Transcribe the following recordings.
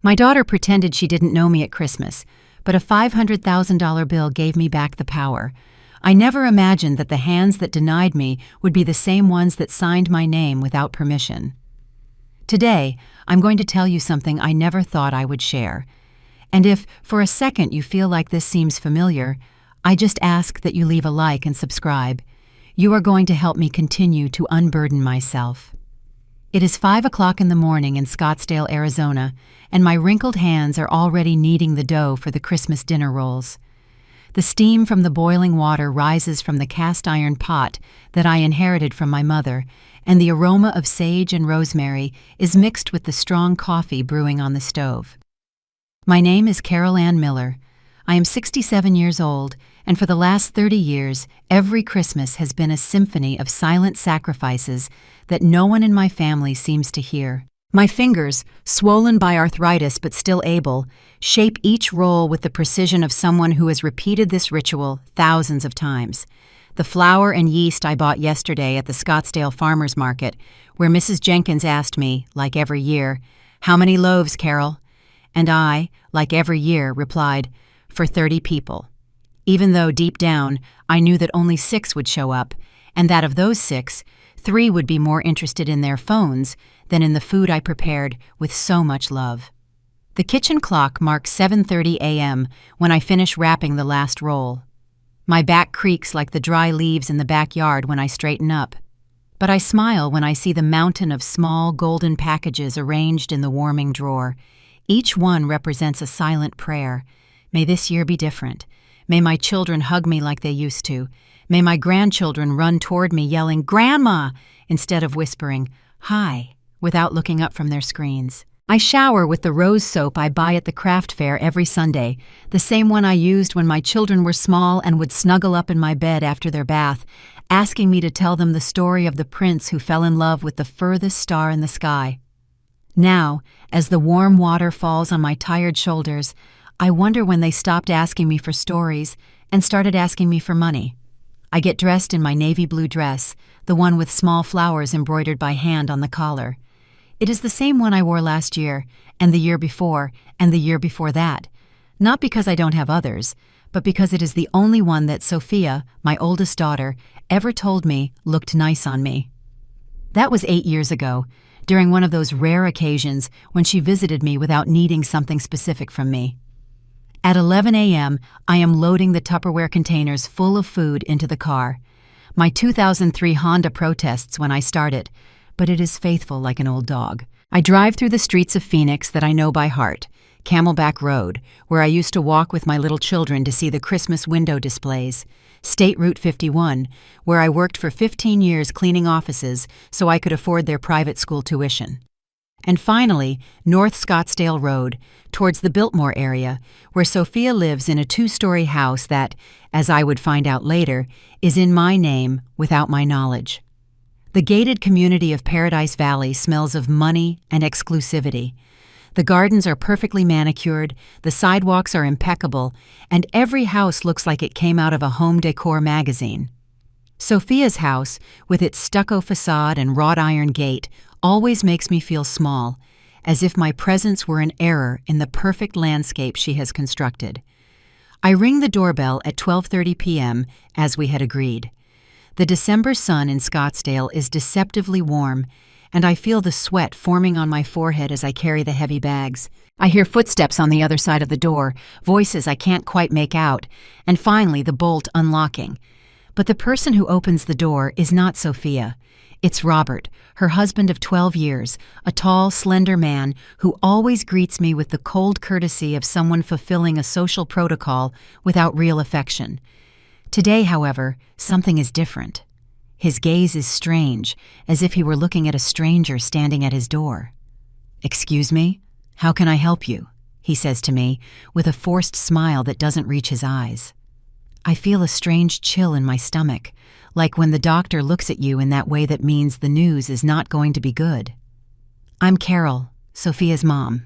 My daughter pretended she didn't know me at Christmas, but a $500,000 bill gave me back the power. I never imagined that the hands that denied me would be the same ones that signed my name without permission. Today, I'm going to tell you something I never thought I would share. And if, for a second, you feel like this seems familiar, I just ask that you leave a like and subscribe. You are going to help me continue to unburden myself. It is 5 o'clock in the morning in Scottsdale, Arizona, and my wrinkled hands are already kneading the dough for the Christmas dinner rolls. The steam from the boiling water rises from the cast-iron pot that I inherited from my mother, and the aroma of sage and rosemary is mixed with the strong coffee brewing on the stove. My name is Carol Ann Miller. I am 67 years old, and for the last 30 years, every Christmas has been a symphony of silent sacrifices that no one in my family seems to hear. My fingers, swollen by arthritis but still able, shape each roll with the precision of someone who has repeated this ritual thousands of times. The flour and yeast I bought yesterday at the Scottsdale Farmers Market, where Mrs. Jenkins asked me, like every year, "How many loaves, Carol?" And I, like every year, replied, "For 30 people." Even though deep down, I knew that only 6 would show up, and that of those 6, 3 would be more interested in their phones than in the food I prepared with so much love. The kitchen clock marks 7:30 a.m. when I finish wrapping the last roll. My back creaks like the dry leaves in the backyard when I straighten up. But I smile when I see the mountain of small golden packages arranged in the warming drawer. Each one represents a silent prayer. May this year be different. May my children hug me like they used to. May my grandchildren run toward me yelling, "Grandma!" instead of whispering, "Hi," without looking up from their screens. I shower with the rose soap I buy at the craft fair every Sunday, the same one I used when my children were small and would snuggle up in my bed after their bath, asking me to tell them the story of the prince who fell in love with the furthest star in the sky. Now, as the warm water falls on my tired shoulders, I wonder when they stopped asking me for stories and started asking me for money. I get dressed in my navy blue dress, the one with small flowers embroidered by hand on the collar. It is the same one I wore last year, and the year before, and the year before that. Not because I don't have others, but because it is the only one that Sophia, my oldest daughter, ever told me looked nice on me. That was 8 years ago, during one of those rare occasions when she visited me without needing something specific from me. At 11 a.m., I am loading the Tupperware containers full of food into the car. My 2003 Honda protests when I start it, but it is faithful like an old dog. I drive through the streets of Phoenix that I know by heart, Camelback Road, where I used to walk with my little children to see the Christmas window displays, State Route 51, where I worked for 15 years cleaning offices so I could afford their private school tuition. And finally, North Scottsdale Road, towards the Biltmore area, where Sophia lives in a 2-story house that, as I would find out later, is in my name without my knowledge. The gated community of Paradise Valley smells of money and exclusivity. The gardens are perfectly manicured, the sidewalks are impeccable, and every house looks like it came out of a home decor magazine. Sophia's house, with its stucco facade and wrought iron gate, always makes me feel small, as if my presence were an error in the perfect landscape she has constructed. I ring the doorbell at 12:30 p.m., as we had agreed. The December sun in Scottsdale is deceptively warm, and I feel the sweat forming on my forehead as I carry the heavy bags. I hear footsteps on the other side of the door, voices I can't quite make out, and finally the bolt unlocking. But the person who opens the door is not Sophia. It's Robert, her husband of 12 years, a tall, slender man who always greets me with the cold courtesy of someone fulfilling a social protocol without real affection. Today, however, something is different. His gaze is strange, as if he were looking at a stranger standing at his door. "Excuse me? How can I help you?" he says to me, with a forced smile that doesn't reach his eyes. I feel a strange chill in my stomach, like when the doctor looks at you in that way that means the news is not going to be good. "I'm Carol, Sophia's mom.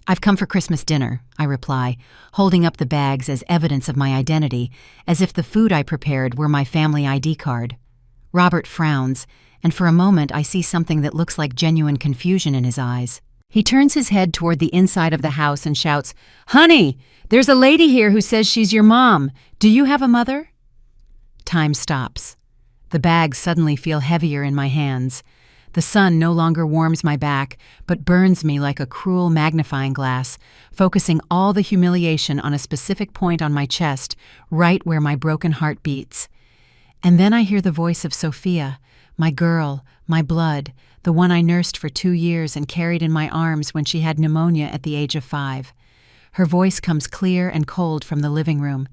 I've come for Christmas dinner," I reply, holding up the bags as evidence of my identity, as if the food I prepared were my family ID card. Robert frowns, and for a moment I see something that looks like genuine confusion in his eyes. He turns his head toward the inside of the house and shouts, "Honey, there's a lady here who says she's your mom. Do you have a mother?" Time stops. The bags suddenly feel heavier in my hands. The sun no longer warms my back, but burns me like a cruel magnifying glass, focusing all the humiliation on a specific point on my chest, right where my broken heart beats. And then I hear the voice of Sophia, my girl, my blood, the one I nursed for 2 years and carried in my arms when she had pneumonia at the age of 5. Her voice comes clear and cold from the living room.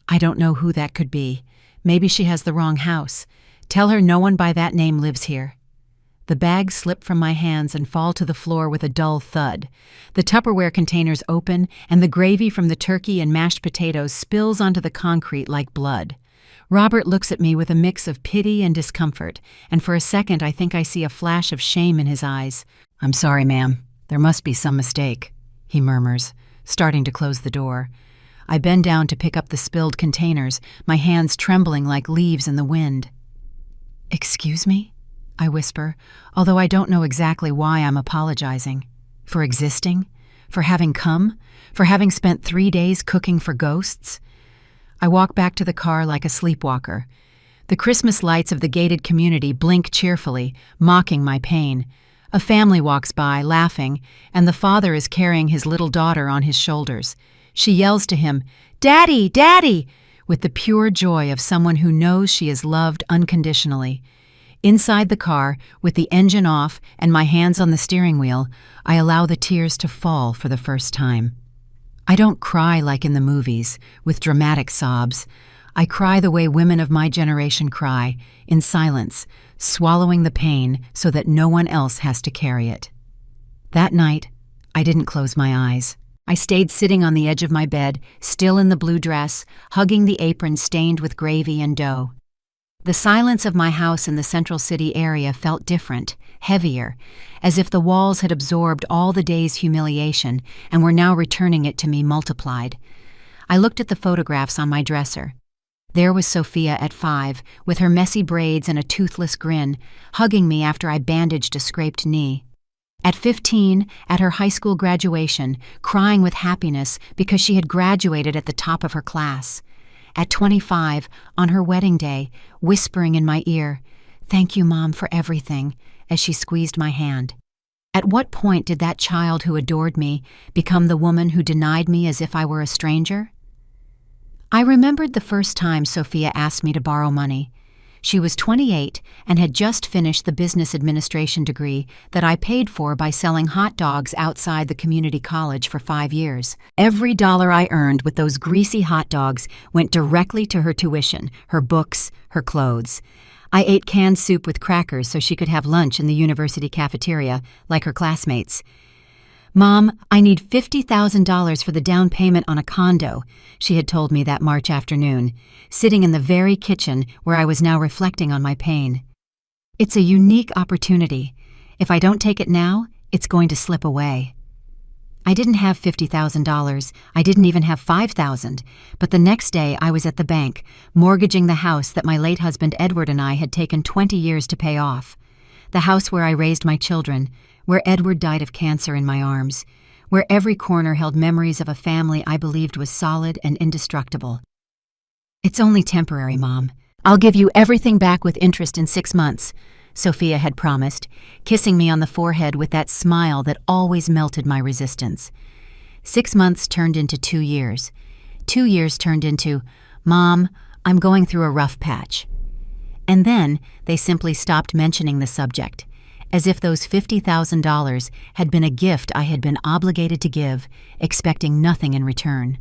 I don't know who that could be. Maybe she has the wrong house. Tell her no one by that name lives here. The bags slip from my hands and fall to the floor with a dull thud. The Tupperware containers open, and the gravy from the turkey and mashed potatoes spills onto the concrete like blood. Robert looks at me with a mix of pity and discomfort, and for a second I think I see a flash of shame in his eyes. "I'm sorry, ma'am. There must be some mistake," he murmurs, starting to close the door. I bend down to pick up the spilled containers, my hands trembling like leaves in the wind. "Excuse me?" I whisper, although I don't know exactly why I'm apologizing. For existing? For having come? For having spent 3 days cooking for ghosts? I walk back to the car like a sleepwalker. The Christmas lights of the gated community blink cheerfully, mocking my pain. A family walks by, laughing, and the father is carrying his little daughter on his shoulders. She yells to him, "Daddy, Daddy!" with the pure joy of someone who knows she is loved unconditionally. Inside the car, with the engine off and my hands on the steering wheel, I allow the tears to fall for the first time. I don't cry like in the movies, with dramatic sobs. I cry the way women of my generation cry, in silence, swallowing the pain so that no one else has to carry it. That night, I didn't close my eyes. I stayed sitting on the edge of my bed, still in the blue dress, hugging the apron stained with gravy and dough. The silence of my house in the Central City area felt different, heavier, as if the walls had absorbed all the day's humiliation and were now returning it to me multiplied. I looked at the photographs on my dresser. There was Sophia at 5, with her messy braids and a toothless grin, hugging me after I bandaged a scraped knee. At 15, at her high school graduation, crying with happiness because she had graduated at the top of her class. At 25, on her wedding day, whispering in my ear, "Thank you, Mom, for everything," as she squeezed my hand. At what point did that child who adored me become the woman who denied me as if I were a stranger? I remembered the first time Sophia asked me to borrow money. She was 28 and had just finished the business administration degree that I paid for by selling hot dogs outside the community college for 5 years. Every dollar I earned with those greasy hot dogs went directly to her tuition, her books, her clothes. I ate canned soup with crackers so she could have lunch in the university cafeteria, like her classmates. "Mom, I need $50,000 for the down payment on a condo," she had told me that March afternoon, sitting in the very kitchen where I was now reflecting on my pain. "It's a unique opportunity. If I don't take it now, it's going to slip away." I didn't have $50,000. I didn't even have $5,000. But the next day I was at the bank, mortgaging the house that my late husband Edward and I had taken 20 years to pay off. The house where I raised my children, where Edward died of cancer in my arms, where every corner held memories of a family I believed was solid and indestructible. "It's only temporary, Mom. I'll give you everything back with interest in 6 months, Sophia had promised, kissing me on the forehead with that smile that always melted my resistance. 6 months turned into 2 years. 2 years turned into, "Mom, I'm going through a rough patch." And then they simply stopped mentioning the subject, as if those $50,000 had been a gift I had been obligated to give, expecting nothing in return.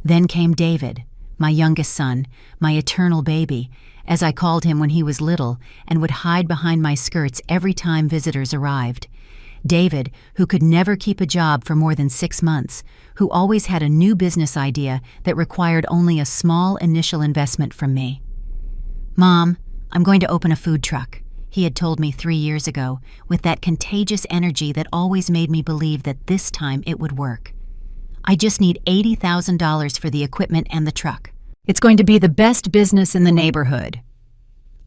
Then came David, my youngest son, my eternal baby, as I called him when he was little and would hide behind my skirts every time visitors arrived. David, who could never keep a job for more than 6 months, who always had a new business idea that required only a small initial investment from me. "Mom, I'm going to open a food truck," he had told me 3 years ago, with that contagious energy that always made me believe that this time it would work. "I just need $80,000 for the equipment and the truck. It's going to be the best business in the neighborhood."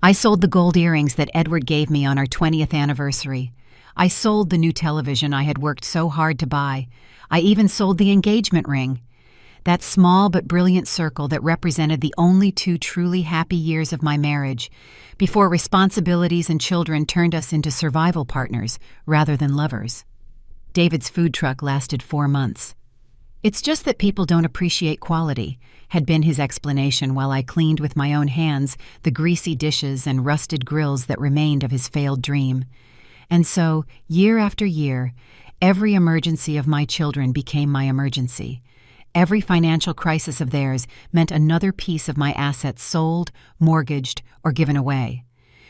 I sold the gold earrings that Edward gave me on our 20th anniversary. I sold the new television I had worked so hard to buy. I even sold the engagement ring. That small but brilliant circle that represented the only 2 truly happy years of my marriage, before responsibilities and children turned us into survival partners rather than lovers. David's food truck lasted 4 months. "It's just that people don't appreciate quality," had been his explanation while I cleaned with my own hands the greasy dishes and rusted grills that remained of his failed dream. And so, year after year, every emergency of my children became my emergency. Every financial crisis of theirs meant another piece of my assets sold, mortgaged, or given away.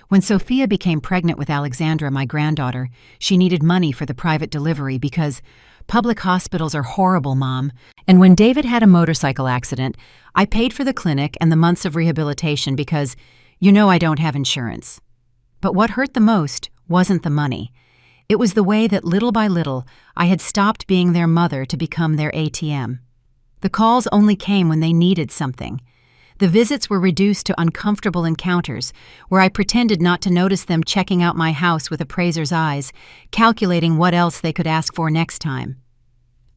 When Sophia became pregnant with Alexandra, my granddaughter, she needed money for the private delivery because public hospitals are horrible, Mom. And when David had a motorcycle accident, I paid for the clinic and the months of rehabilitation because, I don't have insurance. But what hurt the most wasn't the money. It was the way that little by little I had stopped being their mother to become their ATM. The calls only came when they needed something. The visits were reduced to uncomfortable encounters where I pretended not to notice them checking out my house with appraiser's eyes, calculating what else they could ask for next time.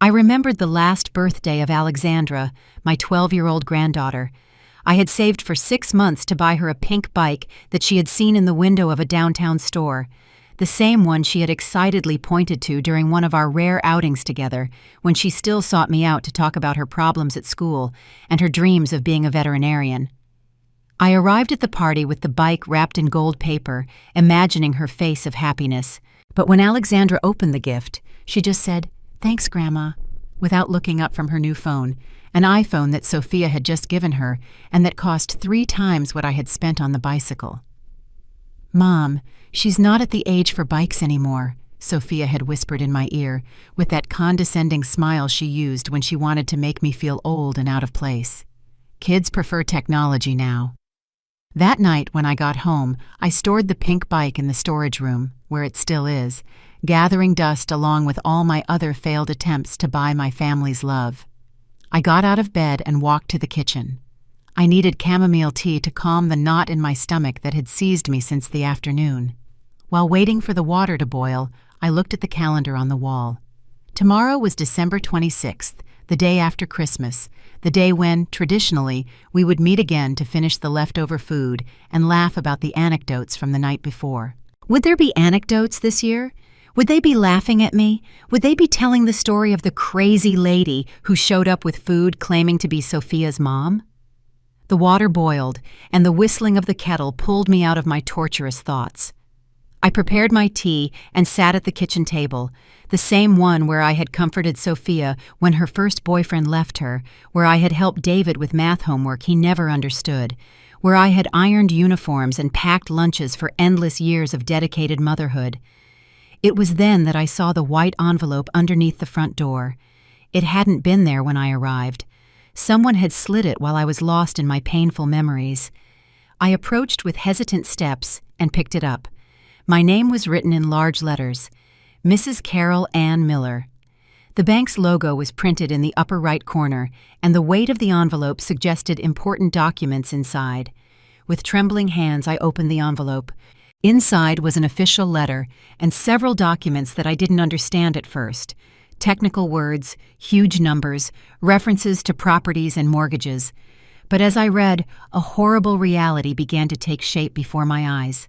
I remembered the last birthday of Alexandra, my 12-year-old granddaughter. I had saved for 6 months to buy her a pink bike that she had seen in the window of a downtown store, the same one she had excitedly pointed to during one of our rare outings together when she still sought me out to talk about her problems at school and her dreams of being a veterinarian. I arrived at the party with the bike wrapped in gold paper, imagining her face of happiness. But when Alexandra opened the gift, she just said, "Thanks, Grandma," without looking up from her new phone, an iPhone that Sophia had just given her and that cost 3 times what I had spent on the bicycle. "Mom, she's not at the age for bikes anymore," Sophia had whispered in my ear, with that condescending smile she used when she wanted to make me feel old and out of place. "Kids prefer technology now." That night when I got home, I stored the pink bike in the storage room, where it still is, gathering dust along with all my other failed attempts to buy my family's love. I got out of bed and walked to the kitchen. I needed chamomile tea to calm the knot in my stomach that had seized me since the afternoon. While waiting for the water to boil, I looked at the calendar on the wall. Tomorrow was December 26th, the day after Christmas, the day when, traditionally, we would meet again to finish the leftover food and laugh about the anecdotes from the night before. Would there be anecdotes this year? Would they be laughing at me? Would they be telling the story of the crazy lady who showed up with food claiming to be Sophia's mom? The water boiled, and the whistling of the kettle pulled me out of my torturous thoughts. I prepared my tea and sat at the kitchen table, the same one where I had comforted Sophia when her first boyfriend left her, where I had helped David with math homework he never understood, where I had ironed uniforms and packed lunches for endless years of dedicated motherhood. It was then that I saw the white envelope underneath the front door. It hadn't been there when I arrived. Someone had slid it while I was lost in my painful memories. I approached with hesitant steps and picked it up. My name was written in large letters, Mrs. Carol Ann Miller. The bank's logo was printed in the upper right corner, and the weight of the envelope suggested important documents inside. With trembling hands, I opened the envelope. Inside was an official letter and several documents that I didn't understand at first. Technical words, huge numbers, references to properties and mortgages. But as I read, a horrible reality began to take shape before my eyes.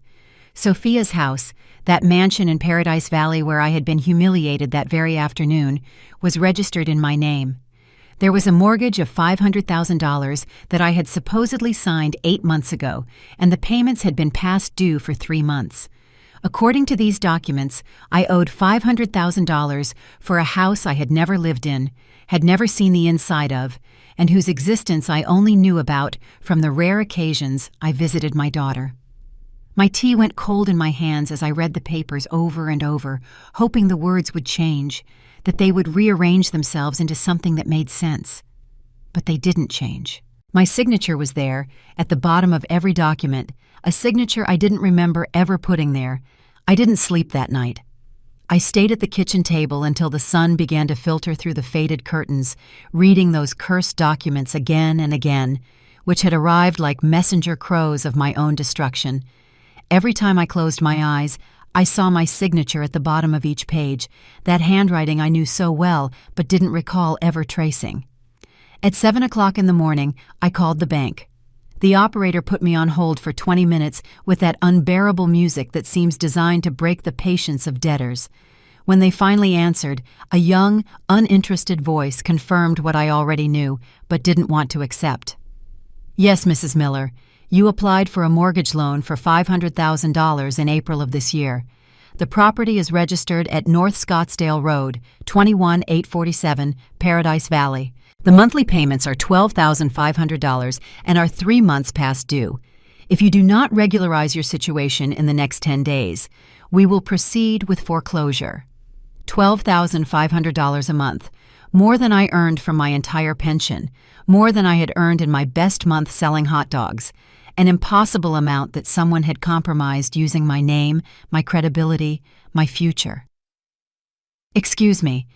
Sophia's house, that mansion in Paradise Valley where I had been humiliated that very afternoon, was registered in my name. There was a mortgage of $500,000 that I had supposedly signed 8 months ago, and the payments had been past due for 3 months. According to these documents, I owed $500,000 for a house I had never lived in, had never seen the inside of, and whose existence I only knew about from the rare occasions I visited my daughter. My tea went cold in my hands as I read the papers over and over, hoping the words would change, that they would rearrange themselves into something that made sense. But they didn't change. My signature was there, at the bottom of every document, a signature I didn't remember ever putting there. I didn't sleep that night. I stayed at the kitchen table until the sun began to filter through the faded curtains, reading those cursed documents again and again, which had arrived like messenger crows of my own destruction. Every time I closed my eyes, I saw my signature at the bottom of each page, that handwriting I knew so well but didn't recall ever tracing. At 7 o'clock in the morning, I called the bank. The operator put me on hold for 20 minutes with that unbearable music that seems designed to break the patience of debtors. When they finally answered, a young, uninterested voice confirmed what I already knew but didn't want to accept. "Yes, Mrs. Miller. You applied for a mortgage loan for $500,000 in April of this year. The property is registered at North Scottsdale Road, 21847, Paradise Valley. The monthly payments are $12,500 and are 3 months past due. If you do not regularize your situation in the next 10 days, we will proceed with foreclosure." $12,500 a month, more than I earned from my entire pension, more than I had earned in my best month selling hot dogs, an impossible amount that someone had compromised using my name, my credibility, my future. "Excuse me,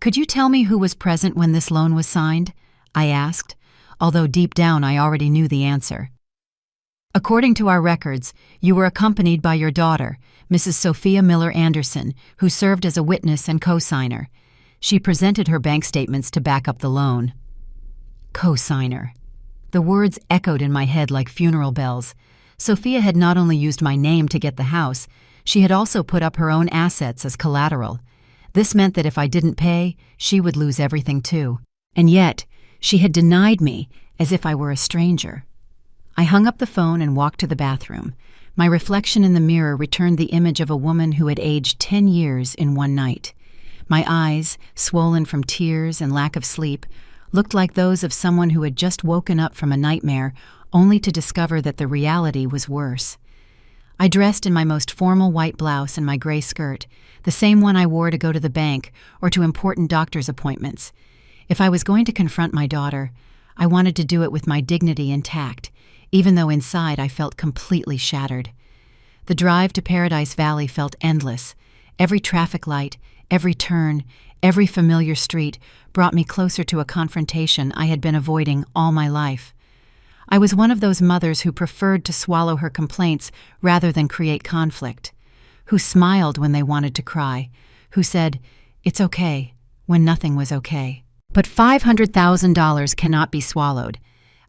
could you tell me who was present when this loan was signed?" I asked, although deep down I already knew the answer. "According to our records, you were accompanied by your daughter, Mrs. Sophia Miller Anderson, who served as a witness and co-signer. She presented her bank statements to back up the loan." Co-signer. The words echoed in my head like funeral bells. Sophia had not only used my name to get the house, she had also put up her own assets as collateral. This meant that if I didn't pay, she would lose everything too. And yet, she had denied me as if I were a stranger. I hung up the phone and walked to the bathroom. My reflection in the mirror returned the image of a woman who had aged 10 years in one night. My eyes, swollen from tears and lack of sleep, looked like those of someone who had just woken up from a nightmare only to discover that the reality was worse. I dressed in my most formal white blouse and my gray skirt, the same one I wore to go to the bank or to important doctor's appointments. If I was going to confront my daughter, I wanted to do it with my dignity intact, even though inside I felt completely shattered. The drive to Paradise Valley felt endless. Every traffic light, every turn, every familiar street brought me closer to a confrontation I had been avoiding all my life. I was one of those mothers who preferred to swallow her complaints rather than create conflict, who smiled when they wanted to cry, who said, "It's okay," when nothing was okay. But $500,000 cannot be swallowed.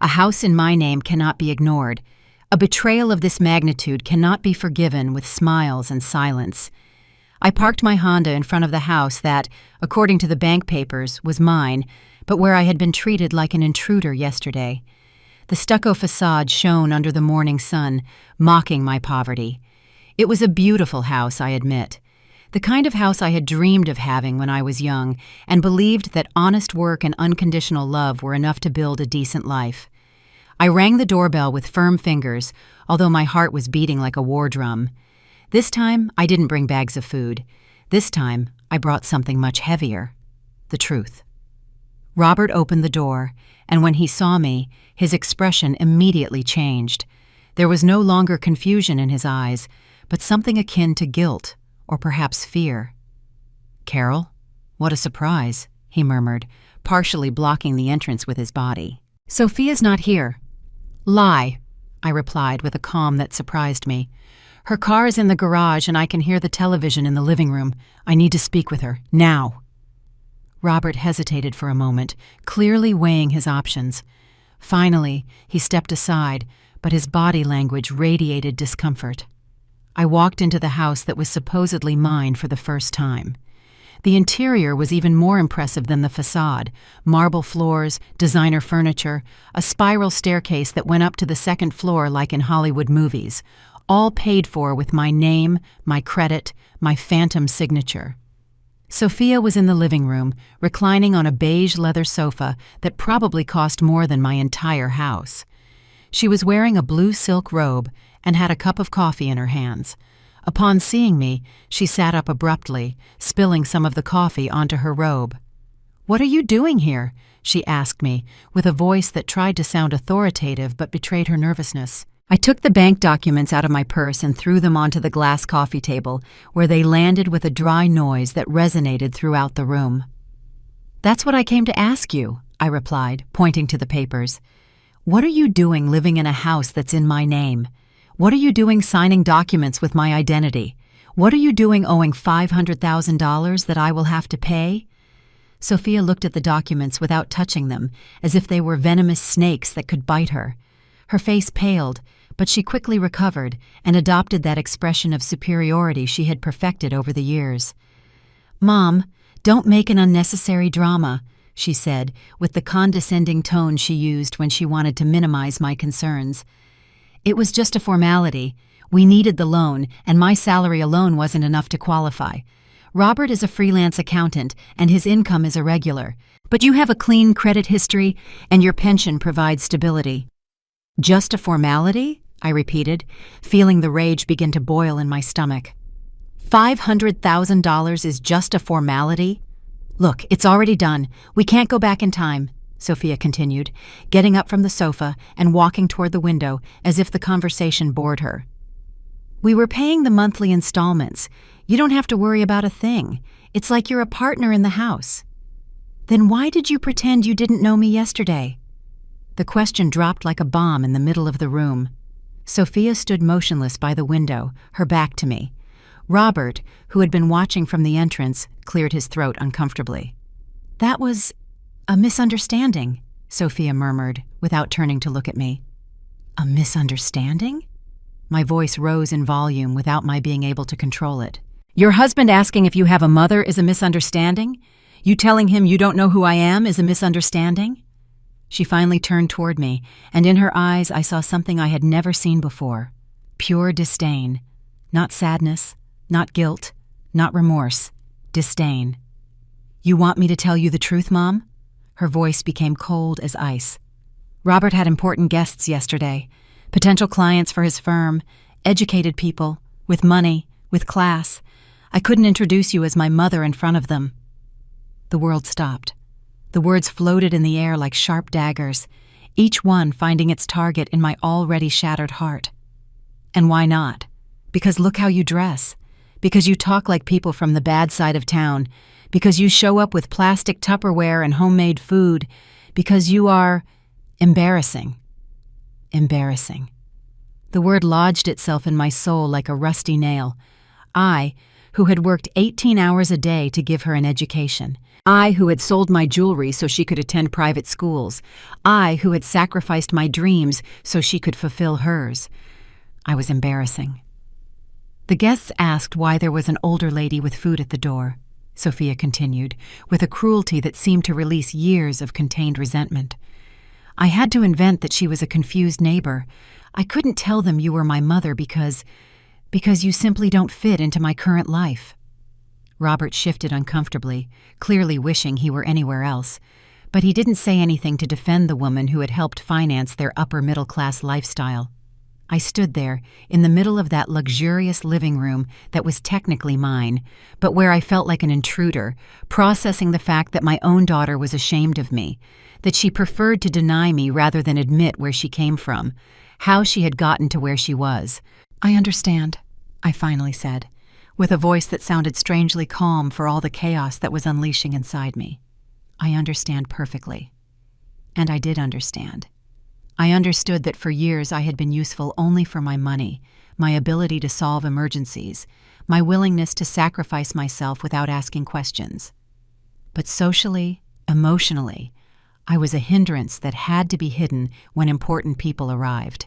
A house in my name cannot be ignored. A betrayal of this magnitude cannot be forgiven with smiles and silence. I parked my Honda in front of the house that, according to the bank papers, was mine, but where I had been treated like an intruder yesterday. The stucco facade shone under the morning sun, mocking my poverty. It was a beautiful house, I admit. The kind of house I had dreamed of having when I was young and believed that honest work and unconditional love were enough to build a decent life. I rang the doorbell with firm fingers, although my heart was beating like a war drum. This time, I didn't bring bags of food. This time, I brought something much heavier: the truth. Robert opened the door, and when he saw me, his expression immediately changed. There was no longer confusion in his eyes, but something akin to guilt, or perhaps fear. "Carol, what a surprise," he murmured, partially blocking the entrance with his body. "Sophia's not here." "Lie," I replied with a calm that surprised me. "Her car is in the garage and I can hear the television in the living room. I need to speak with her, now." Robert hesitated for a moment, clearly weighing his options. Finally, he stepped aside, but his body language radiated discomfort. I walked into the house that was supposedly mine for the first time. The interior was even more impressive than the facade: marble floors, designer furniture, a spiral staircase that went up to the second floor like in Hollywood movies, all paid for with my name, my credit, my phantom signature. Sophia was in the living room, reclining on a beige leather sofa that probably cost more than my entire house. She was wearing a blue silk robe and had a cup of coffee in her hands. Upon seeing me, she sat up abruptly, spilling some of the coffee onto her robe. "What are you doing here?" she asked me, with a voice that tried to sound authoritative but betrayed her nervousness. I took the bank documents out of my purse and threw them onto the glass coffee table, where they landed with a dry noise that resonated throughout the room. "That's what I came to ask you," I replied, pointing to the papers. "What are you doing living in a house that's in my name? What are you doing signing documents with my identity? What are you doing owing $500,000 that I will have to pay?" Sophia looked at the documents without touching them, as if they were venomous snakes that could bite her. Her face paled, but she quickly recovered and adopted that expression of superiority she had perfected over the years. "Mom, don't make an unnecessary drama," she said, with the condescending tone she used when she wanted to minimize my concerns. "It was just a formality. We needed the loan, and my salary alone wasn't enough to qualify. Robert is a freelance accountant, and his income is irregular. But you have a clean credit history, and your pension provides stability." "Just a formality?" I repeated, feeling the rage begin to boil in my stomach. $500,000 is just a formality? "Look, it's already done. We can't go back in time," Sophia continued, getting up from the sofa and walking toward the window as if the conversation bored her. "We were paying the monthly installments. You don't have to worry about a thing. It's like you're a partner in the house." "Then why did you pretend you didn't know me yesterday?" The question dropped like a bomb in the middle of the room. Sophia stood motionless by the window, her back to me. Robert, who had been watching from the entrance, cleared his throat uncomfortably. "That was a misunderstanding," Sophia murmured, without turning to look at me. "A misunderstanding?" My voice rose in volume without my being able to control it. "Your husband asking if you have a mother is a misunderstanding? You telling him you don't know who I am is a misunderstanding?" She finally turned toward me, and in her eyes I saw something I had never seen before. Pure disdain. Not sadness, not guilt, not remorse. Disdain. "You want me to tell you the truth, Mom?" Her voice became cold as ice. "Robert had important guests yesterday. Potential clients for his firm, educated people, with money, with class. I couldn't introduce you as my mother in front of them." The world stopped. The words floated in the air like sharp daggers, each one finding its target in my already shattered heart. "And why not? Because look how you dress. Because you talk like people from the bad side of town. Because you show up with plastic Tupperware and homemade food. Because you are embarrassing." Embarrassing. The word lodged itself in my soul like a rusty nail. I, who had worked 18 hours a day to give her an education. I, who had sold my jewelry so she could attend private schools. I, who had sacrificed my dreams so she could fulfill hers. I was embarrassing. The guests asked why there was an older lady with food at the door, Sophia continued, with a cruelty that seemed to release years of contained resentment. "I had to invent that she was a confused neighbor. I couldn't tell them you were my mother because you simply don't fit into my current life." Robert shifted uncomfortably, clearly wishing he were anywhere else, but he didn't say anything to defend the woman who had helped finance their upper-middle-class lifestyle. I stood there, in the middle of that luxurious living room that was technically mine, but where I felt like an intruder, processing the fact that my own daughter was ashamed of me, that she preferred to deny me rather than admit where she came from, how she had gotten to where she was. "I understand," I finally said, with a voice that sounded strangely calm for all the chaos that was unleashing inside me. "I understand perfectly." And I did understand. I understood that for years I had been useful only for my money, my ability to solve emergencies, my willingness to sacrifice myself without asking questions. But socially, emotionally, I was a hindrance that had to be hidden when important people arrived.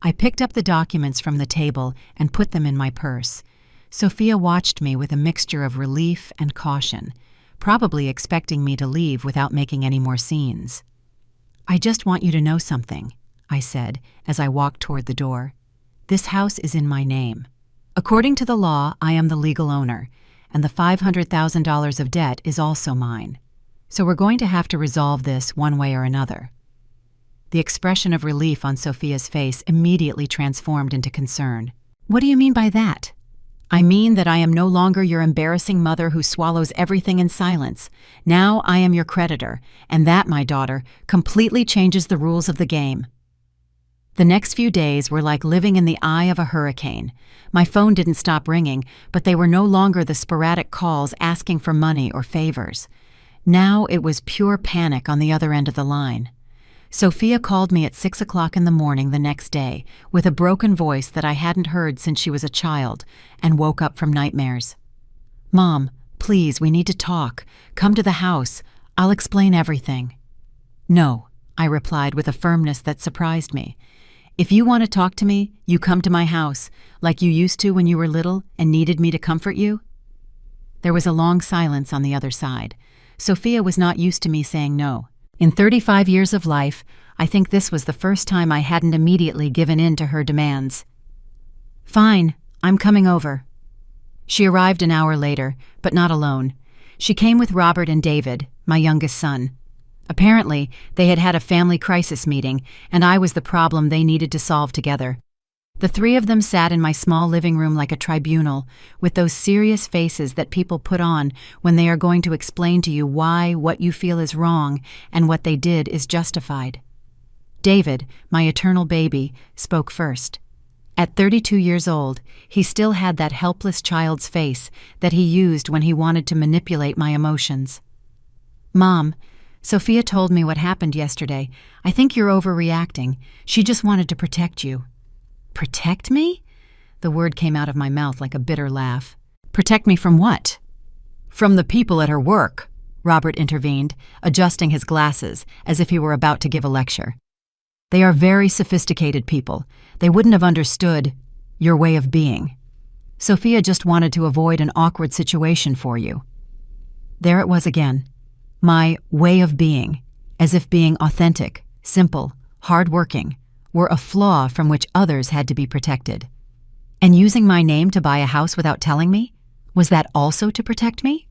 I picked up the documents from the table and put them in my purse. Sophia watched me with a mixture of relief and caution, probably expecting me to leave without making any more scenes. "I just want you to know something," I said as I walked toward the door. "This house is in my name. According to the law, I am the legal owner, and the $500,000 of debt is also mine. So we're going to have to resolve this one way or another." The expression of relief on Sophia's face immediately transformed into concern. "What do you mean by that?" "I mean that I am no longer your embarrassing mother who swallows everything in silence. Now I am your creditor, and that, my daughter, completely changes the rules of the game." The next few days were like living in the eye of a hurricane. My phone didn't stop ringing, but they were no longer the sporadic calls asking for money or favors. Now it was pure panic on the other end of the line. Sophia called me at 6 o'clock in the morning the next day with a broken voice that I hadn't heard since she was a child and woke up from nightmares. "Mom, please, we need to talk. Come to the house. I'll explain everything." "No," I replied with a firmness that surprised me. "If you want to talk to me, you come to my house, like you used to when you were little and needed me to comfort you." There was a long silence on the other side. Sophia was not used to me saying no. In 35 years of life, I think this was the first time I hadn't immediately given in to her demands. "Fine, I'm coming over." She arrived an hour later, but not alone. She came with Robert and David, my youngest son. Apparently, they had had a family crisis meeting, and I was the problem they needed to solve together. The three of them sat in my small living room like a tribunal, with those serious faces that people put on when they are going to explain to you why what you feel is wrong and what they did is justified. David, my eternal baby, spoke first. At 32 years old, he still had that helpless child's face that he used when he wanted to manipulate my emotions. "Mom, Sophia told me what happened yesterday. I think you're overreacting. She just wanted to protect you." "Protect me?" The word came out of my mouth like a bitter laugh. "Protect me from what?" "From the people at her work," Robert intervened, adjusting his glasses as if he were about to give a lecture. "They are very sophisticated people. They wouldn't have understood your way of being. Sophia just wanted to avoid an awkward situation for you." There it was again. My way of being, as if being authentic, simple, hard-working, were a flaw from which others had to be protected. And using my name to buy a house without telling me, was that also to protect me?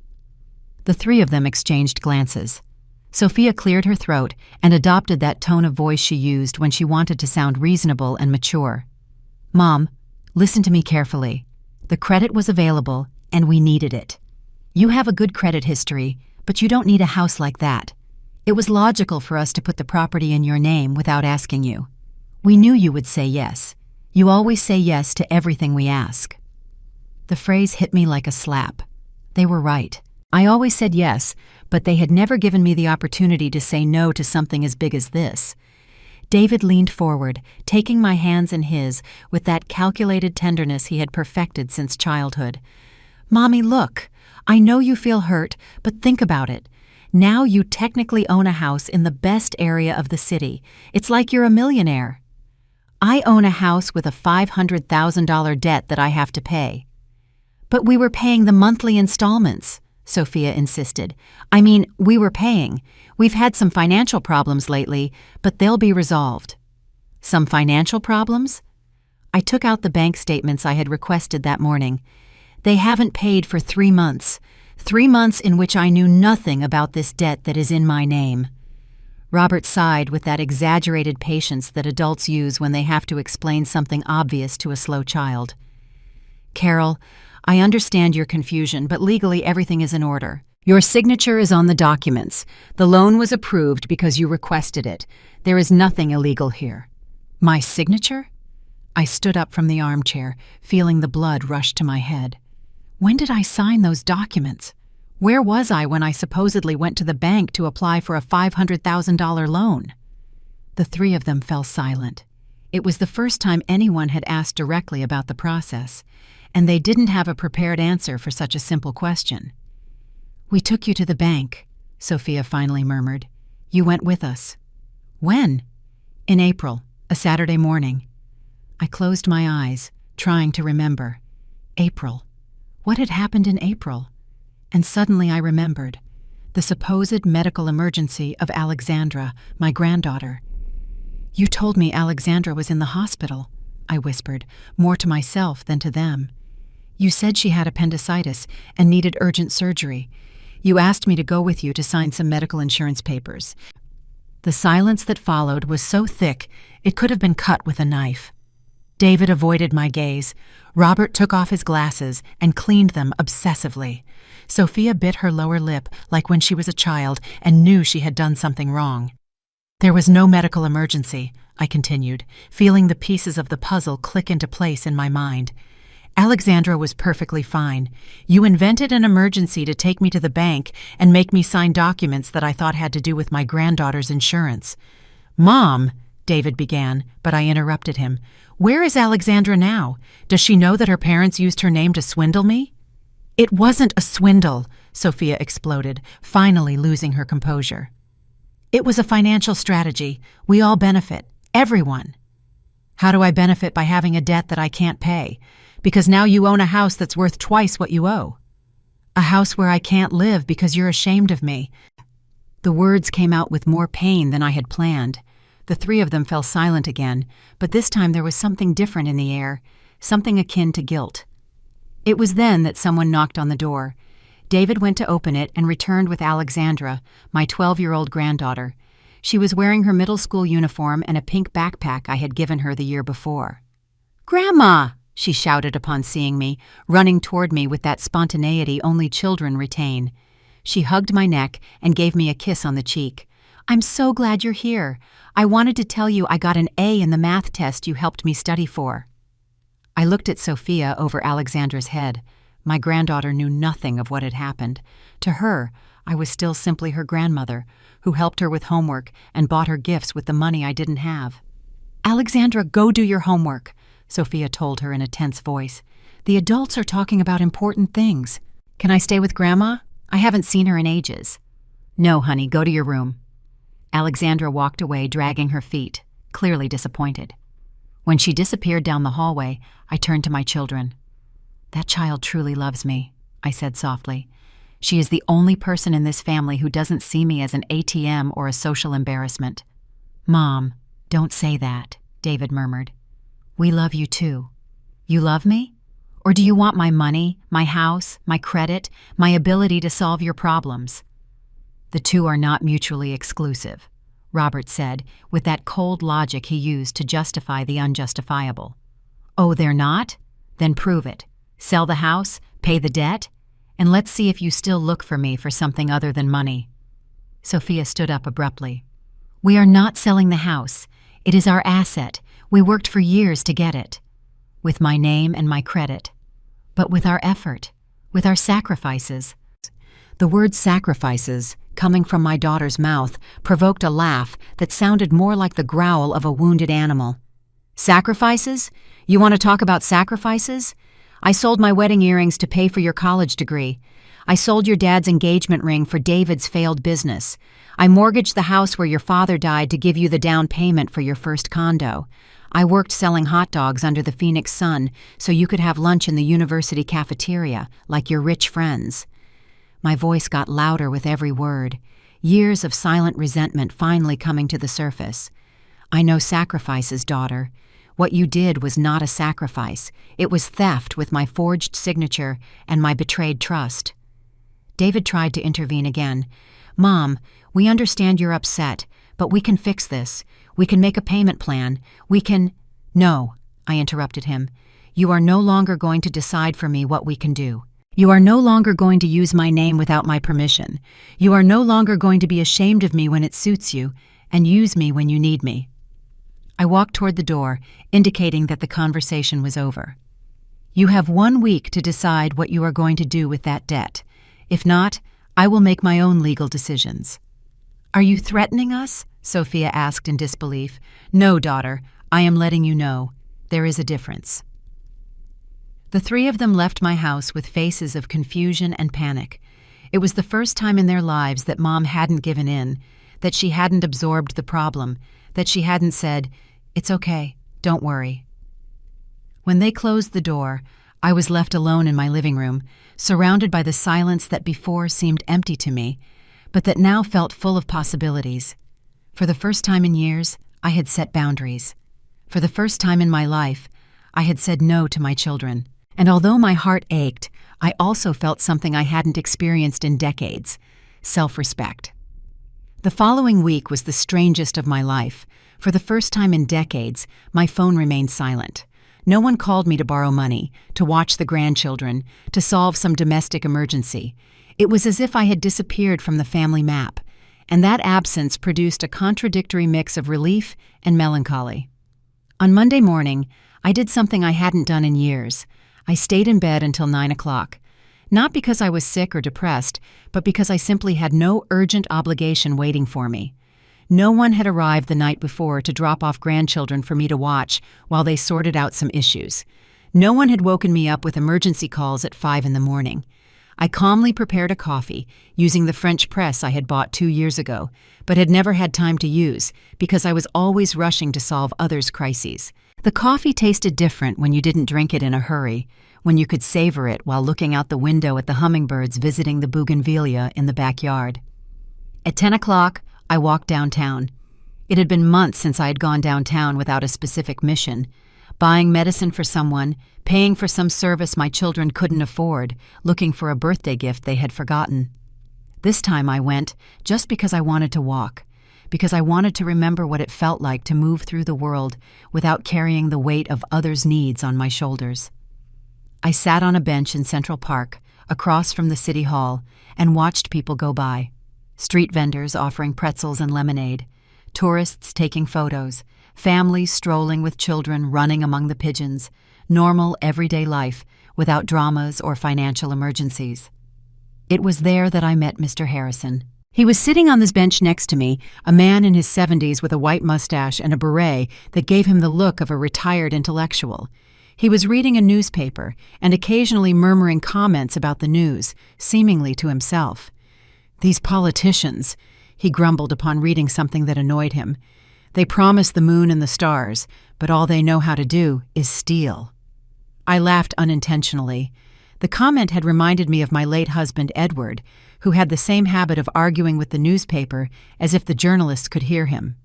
The three of them exchanged glances. Sophia cleared her throat and adopted that tone of voice she used when she wanted to sound reasonable and mature. "Mom, listen to me carefully. The credit was available, and we needed it. You have a good credit history, but you don't need a house like that. It was logical for us to put the property in your name without asking you. We knew you would say yes. You always say yes to everything we ask." The phrase hit me like a slap. They were right. I always said yes, but they had never given me the opportunity to say no to something as big as this. David leaned forward, taking my hands in his with that calculated tenderness he had perfected since childhood. "Mommy, look. I know you feel hurt, but think about it. Now you technically own a house in the best area of the city. It's like you're a millionaire. I own a house with a $500,000 debt that I have to pay." "But we were paying the monthly installments," Sophia insisted. "I mean, we were paying. We've had some financial problems lately, but they'll be resolved." "Some financial problems?" I took out the bank statements I had requested that morning. "They haven't paid for 3 months. 3 months in which I knew nothing about this debt that is in my name." Robert sighed with that exaggerated patience that adults use when they have to explain something obvious to a slow child. "Carol, I understand your confusion, but legally everything is in order. Your signature is on the documents. The loan was approved because you requested it. There is nothing illegal here." "My signature?" I stood up from the armchair, feeling the blood rush to my head. When did I sign those documents? Where was I when I supposedly went to the bank to apply for a $500,000 loan? The three of them fell silent. It was the first time anyone had asked directly about the process, and they didn't have a prepared answer for such a simple question. "We took you to the bank," Sophia finally murmured. "You went with us." "When?" "In April, a Saturday morning." I closed my eyes, trying to remember. April. What had happened in April? And suddenly I remembered. The supposed medical emergency of Alexandra, my granddaughter. "You told me Alexandra was in the hospital," I whispered, more to myself than to them. "You said she had appendicitis and needed urgent surgery. You asked me to go with you to sign some medical insurance papers." The silence that followed was so thick it could have been cut with a knife. David avoided my gaze. Robert took off his glasses and cleaned them obsessively. Sophia bit her lower lip like when she was a child and knew she had done something wrong. "There was no medical emergency," I continued, feeling the pieces of the puzzle click into place in my mind. "Alexandra was perfectly fine. You invented an emergency to take me to the bank and make me sign documents that I thought had to do with my granddaughter's insurance. "Mom," David began, but I interrupted him. "Where is Alexandra now? Does she know that her parents used her name to swindle me?" "It wasn't a swindle," Sophia exploded, finally losing her composure. "It was a financial strategy. We all benefit. Everyone." "How do I benefit by having a debt that I can't pay? Because now you own a house that's worth twice what you owe." "A house where I can't live because you're ashamed of me." The words came out with more pain than I had planned. The three of them fell silent again, but this time there was something different in the air, something akin to guilt. It was then that someone knocked on the door. David went to open it and returned with Alexandra, my 12-year-old granddaughter. She was wearing her middle school uniform and a pink backpack I had given her the year before. "Grandma!" she shouted upon seeing me, running toward me with that spontaneity only children retain. She hugged my neck and gave me a kiss on the cheek. "I'm so glad you're here. I wanted to tell you I got an A in the math test you helped me study for." I looked at Sophia over Alexandra's head. My granddaughter knew nothing of what had happened. To her, I was still simply her grandmother, who helped her with homework and bought her gifts with the money I didn't have. "Alexandra, go do your homework," Sophia told her in a tense voice. "The adults are talking about important things. Can I stay with Grandma? I haven't seen her in ages." "No, honey, go to your room." Alexandra walked away, dragging her feet, clearly disappointed. When she disappeared down the hallway, I turned to my children. "That child truly loves me," I said softly. "She is the only person in this family who doesn't see me as an ATM or a social embarrassment." "Mom, don't say that," David murmured. "We love you too." "You love me? Or do you want my money, my house, my credit, my ability to solve your problems?" "The two are not mutually exclusive," Robert said, with that cold logic he used to justify the unjustifiable. "Oh, they're not? Then prove it. Sell the house, pay the debt, and let's see if you still look for me for something other than money." Sophia stood up abruptly. "We are not selling the house. It is our asset. We worked for years to get it. With my name and my credit. But with our effort, with our sacrifices." The word sacrifices, coming from my daughter's mouth, provoked a laugh that sounded more like the growl of a wounded animal. "Sacrifices? You want to talk about sacrifices? I sold my wedding earrings to pay for your college degree. I sold your dad's engagement ring for David's failed business. I mortgaged the house where your father died to give you the down payment for your first condo. I worked selling hot dogs under the Phoenix sun so you could have lunch in the university cafeteria, like your rich friends." My voice got louder with every word, years of silent resentment finally coming to the surface. "I know sacrifices, daughter. What you did was not a sacrifice. It was theft with my forged signature and my betrayed trust." David tried to intervene again. "Mom, we understand you're upset, but we can fix this. We can make a payment plan. We can—" "No," I interrupted him. "You are no longer going to decide for me what we can do. You are no longer going to use my name without my permission. You are no longer going to be ashamed of me when it suits you, and use me when you need me." I walked toward the door, indicating that the conversation was over. "You have 1 week to decide what you are going to do with that debt. If not, I will make my own legal decisions." "Are you threatening us?" Sophia asked in disbelief. "No, daughter, I am letting you know. There is a difference." The three of them left my house with faces of confusion and panic. It was the first time in their lives that Mom hadn't given in, that she hadn't absorbed the problem, that she hadn't said, "It's okay, don't worry." When they closed the door, I was left alone in my living room, surrounded by the silence that before seemed empty to me, but that now felt full of possibilities. For the first time in years, I had set boundaries. For the first time in my life, I had said no to my children. And although my heart ached, I also felt something I hadn't experienced in decades: self-respect. The following week was the strangest of my life. For the first time in decades, my phone remained silent. No one called me to borrow money, to watch the grandchildren, to solve some domestic emergency. It was as if I had disappeared from the family map, and that absence produced a contradictory mix of relief and melancholy. On Monday morning, I did something I hadn't done in years. I stayed in bed until 9 o'clock. Not because I was sick or depressed, but because I simply had no urgent obligation waiting for me. No one had arrived the night before to drop off grandchildren for me to watch while they sorted out some issues. No one had woken me up with emergency calls at 5 in the morning. I calmly prepared a coffee, using the French press I had bought 2 years ago, but had never had time to use because I was always rushing to solve others' crises. The coffee tasted different when you didn't drink it in a hurry, when you could savor it while looking out the window at the hummingbirds visiting the bougainvillea in the backyard. At 10 o'clock, I walked downtown. It had been months since I had gone downtown without a specific mission. Buying medicine for someone, paying for some service my children couldn't afford, looking for a birthday gift they had forgotten. This time I went just because I wanted to walk, because I wanted to remember what it felt like to move through the world without carrying the weight of others' needs on my shoulders. I sat on a bench in Central Park, across from the City Hall, and watched people go by. Street vendors offering pretzels and lemonade, tourists taking photos, families strolling with children running among the pigeons, normal, everyday life without dramas or financial emergencies. It was there that I met Mr. Harrison. He was sitting on this bench next to me, a man in his 70s with a white mustache and a beret that gave him the look of a retired intellectual. He was reading a newspaper and occasionally murmuring comments about the news, seemingly to himself. "These politicians," he grumbled upon reading something that annoyed him. "They promise the moon and the stars, but all they know how to do is steal." I laughed unintentionally. The comment had reminded me of my late husband, Edward, who had the same habit of arguing with the newspaper as if the journalists could hear him.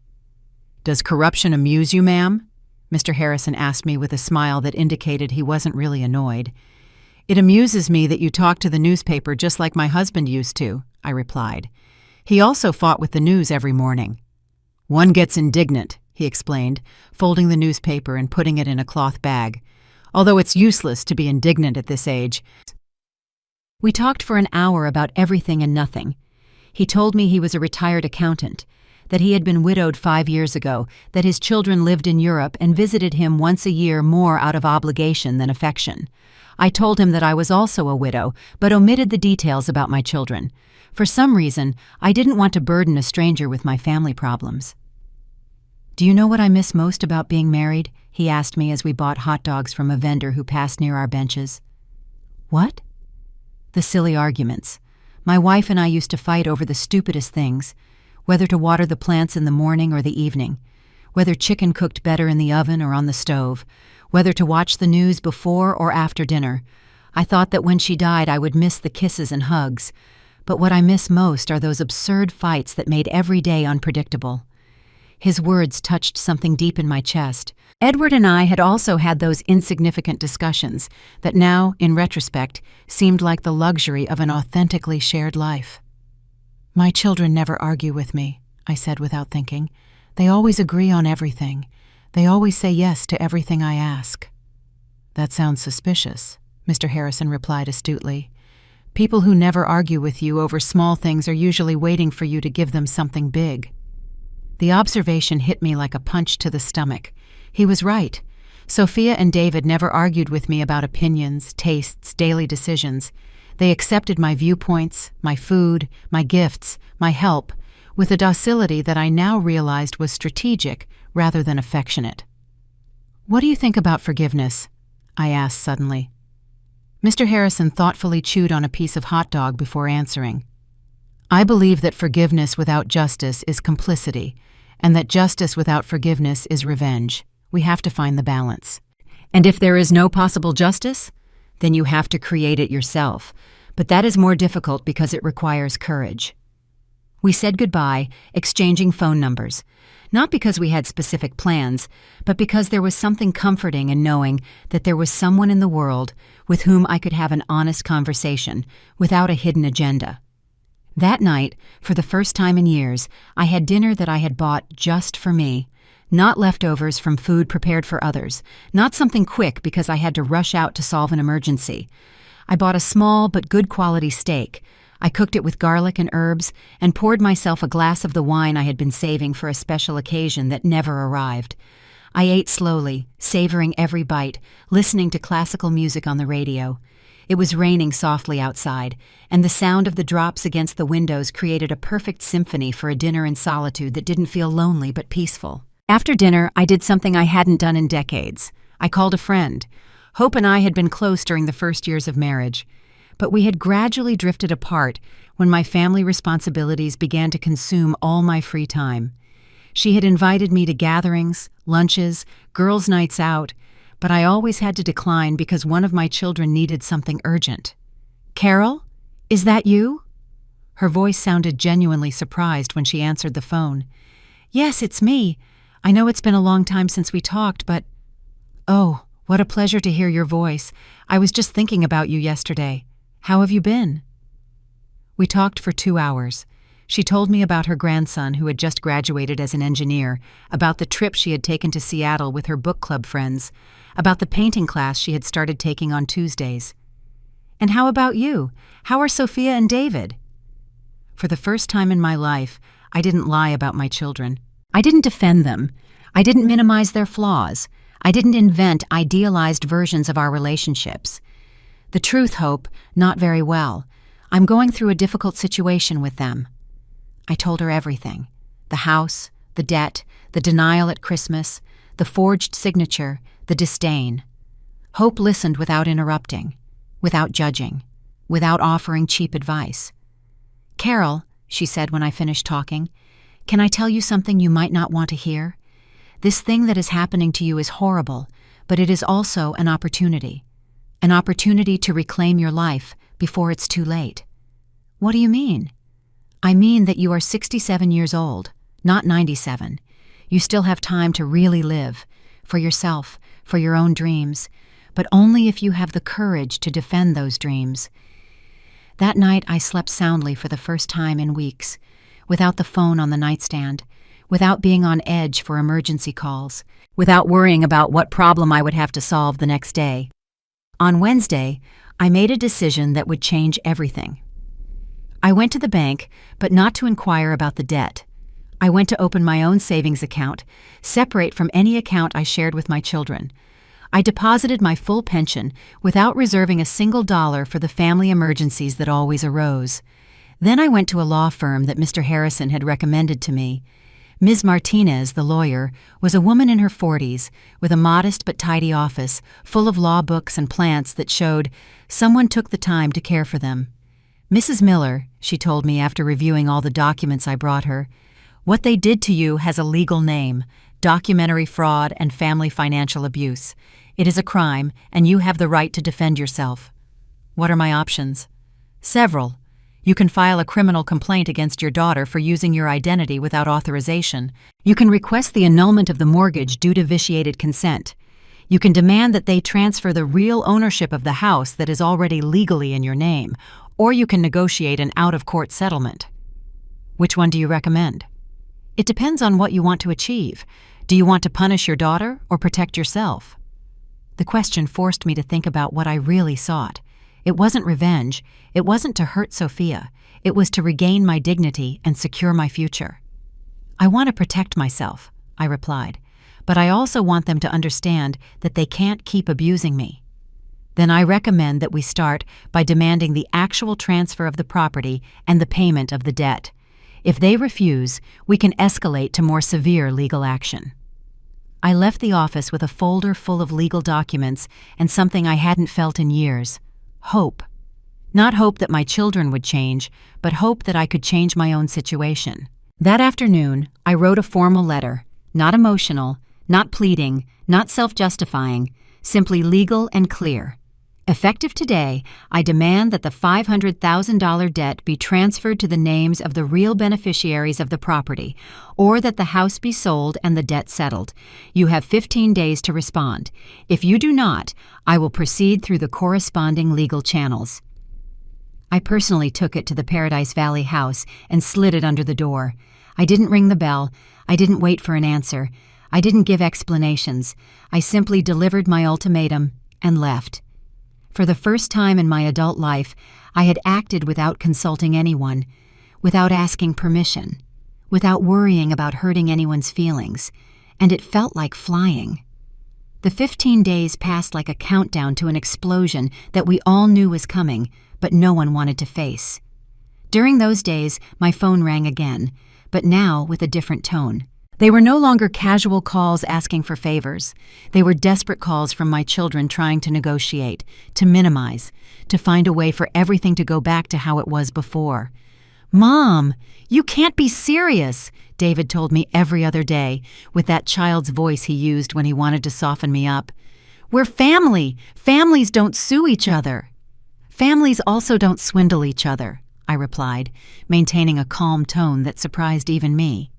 "Does corruption amuse you, ma'am?" Mr. Harrison asked me with a smile that indicated he wasn't really annoyed. "It amuses me that you talk to the newspaper just like my husband used to," I replied. "He also fought with the news every morning." "One gets indignant," he explained, folding the newspaper and putting it in a cloth bag. "Although it's useless to be indignant at this age." We talked for an hour about everything and nothing. He told me he was a retired accountant, that he had been widowed 5 years ago, that his children lived in Europe and visited him once a year more out of obligation than affection. I told him that I was also a widow, but omitted the details about my children. For some reason, I didn't want to burden a stranger with my family problems. "Do you know what I miss most about being married?" he asked me as we bought hot dogs from a vendor who passed near our benches. "What?" "The silly arguments. My wife and I used to fight over the stupidest things, whether to water the plants in the morning or the evening, whether chicken cooked better in the oven or on the stove, whether to watch the news before or after dinner. I thought that when she died I would miss the kisses and hugs, but what I miss most are those absurd fights that made every day unpredictable." His words touched something deep in my chest. Edward and I had also had those insignificant discussions that now, in retrospect, seemed like the luxury of an authentically shared life. "My children never argue with me," I said without thinking. "They always agree on everything. They always say yes to everything I ask." "That sounds suspicious," Mr. Harrison replied astutely. "People who never argue with you over small things are usually waiting for you to give them something big." The observation hit me like a punch to the stomach. He was right. Sophia and David never argued with me about opinions, tastes, daily decisions. They accepted my viewpoints, my food, my gifts, my help, with a docility that I now realized was strategic rather than affectionate. "What do you think about forgiveness?" I asked suddenly. Mr. Harrison thoughtfully chewed on a piece of hot dog before answering. "I believe that forgiveness without justice is complicity, and that justice without forgiveness is revenge. We have to find the balance. And if there is no possible justice, then you have to create it yourself. But that is more difficult because it requires courage." We said goodbye, exchanging phone numbers, not because we had specific plans, but because there was something comforting in knowing that there was someone in the world with whom I could have an honest conversation without a hidden agenda. That night, for the first time in years, I had dinner that I had bought just for me, not leftovers from food prepared for others, not something quick because I had to rush out to solve an emergency. I bought a small but good quality steak. I cooked it with garlic and herbs and poured myself a glass of the wine I had been saving for a special occasion that never arrived. I ate slowly, savoring every bite, listening to classical music on the radio. It was raining softly outside, and the sound of the drops against the windows created a perfect symphony for a dinner in solitude that didn't feel lonely but peaceful. After dinner, I did something I hadn't done in decades. I called a friend. Hope and I had been close during the first years of marriage, but we had gradually drifted apart when my family responsibilities began to consume all my free time. She had invited me to gatherings, lunches, girls' nights out, but I always had to decline because one of my children needed something urgent. "Carol, is that you?" Her voice sounded genuinely surprised when she answered the phone. "Yes, it's me. I know it's been a long time since we talked, but—" "Oh, what a pleasure to hear your voice. I was just thinking about you yesterday. How have you been?" We talked for 2 hours. She told me about her grandson who had just graduated as an engineer, about the trip she had taken to Seattle with her book club friends, about the painting class she had started taking on Tuesdays. "And how about you? How are Sophia and David?" For the first time in my life, I didn't lie about my children. I didn't defend them. I didn't minimize their flaws. I didn't invent idealized versions of our relationships. The truth, Hope, not very well. I'm going through a difficult situation with them. I told her everything. The house, the debt, the denial at Christmas, the forged signature, the disdain. Hope listened without interrupting, without judging, without offering cheap advice. "Carol," she said when I finished talking, "can I tell you something you might not want to hear? This thing that is happening to you is horrible, but it is also an opportunity to reclaim your life before it's too late." "What do you mean?" "I mean that you are 67 years old, not 97. You still have time to really live, for yourself, for your own dreams, but only if you have the courage to defend those dreams." That night I slept soundly for the first time in weeks, without the phone on the nightstand, without being on edge for emergency calls, without worrying about what problem I would have to solve the next day. On Wednesday, I made a decision that would change everything. I went to the bank, but not to inquire about the debt. I went to open my own savings account, separate from any account I shared with my children. I deposited my full pension without reserving a single dollar for the family emergencies that always arose. Then I went to a law firm that Mr. Harrison had recommended to me. Ms. Martinez, the lawyer, was a woman in her 40s, with a modest but tidy office, full of law books and plants that showed someone took the time to care for them. "Mrs. Miller," she told me after reviewing all the documents I brought her, "what they did to you has a legal name: documentary fraud and family financial abuse. It is a crime, and you have the right to defend yourself." "What are my options?" "Several. You can file a criminal complaint against your daughter for using your identity without authorization. You can request the annulment of the mortgage due to vitiated consent. You can demand that they transfer the real ownership of the house that is already legally in your name, or you can negotiate an out-of-court settlement." "Which one do you recommend?" "It depends on what you want to achieve. Do you want to punish your daughter or protect yourself?" The question forced me to think about what I really sought. It wasn't revenge. It wasn't to hurt Sophia. It was to regain my dignity and secure my future. "I want to protect myself," I replied, "but I also want them to understand that they can't keep abusing me." "Then I recommend that we start by demanding the actual transfer of the property and the payment of the debt. If they refuse, we can escalate to more severe legal action." I left the office with a folder full of legal documents and something I hadn't felt in years: hope. Not hope that my children would change, but hope that I could change my own situation. That afternoon, I wrote a formal letter, not emotional, not pleading, not self-justifying, simply legal and clear. Effective today, I demand that the $500,000 debt be transferred to the names of the real beneficiaries of the property, or that the house be sold and the debt settled. You have 15 days to respond. If you do not, I will proceed through the corresponding legal channels. I personally took it to the Paradise Valley house and slid it under the door. I didn't ring the bell. I didn't wait for an answer. I didn't give explanations. I simply delivered my ultimatum and left. For the first time in my adult life, I had acted without consulting anyone, without asking permission, without worrying about hurting anyone's feelings, and it felt like flying. The 15 days passed like a countdown to an explosion that we all knew was coming, but no one wanted to face. During those days, my phone rang again, but now with a different tone. They were no longer casual calls asking for favors. They were desperate calls from my children trying to negotiate, to minimize, to find a way for everything to go back to how it was before. "Mom, you can't be serious," David told me every other day, with that child's voice he used when he wanted to soften me up. "We're family. Families don't sue each other." "Families also don't swindle each other," I replied, maintaining a calm tone that surprised even me.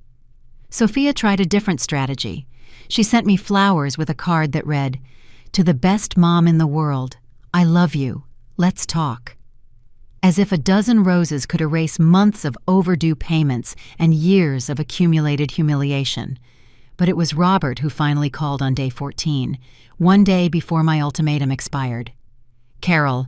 Sophia tried a different strategy. She sent me flowers with a card that read, "To the best mom in the world, I love you. Let's talk." As if a dozen roses could erase months of overdue payments and years of accumulated humiliation. But it was Robert who finally called on day 14, one day before my ultimatum expired. "Carol,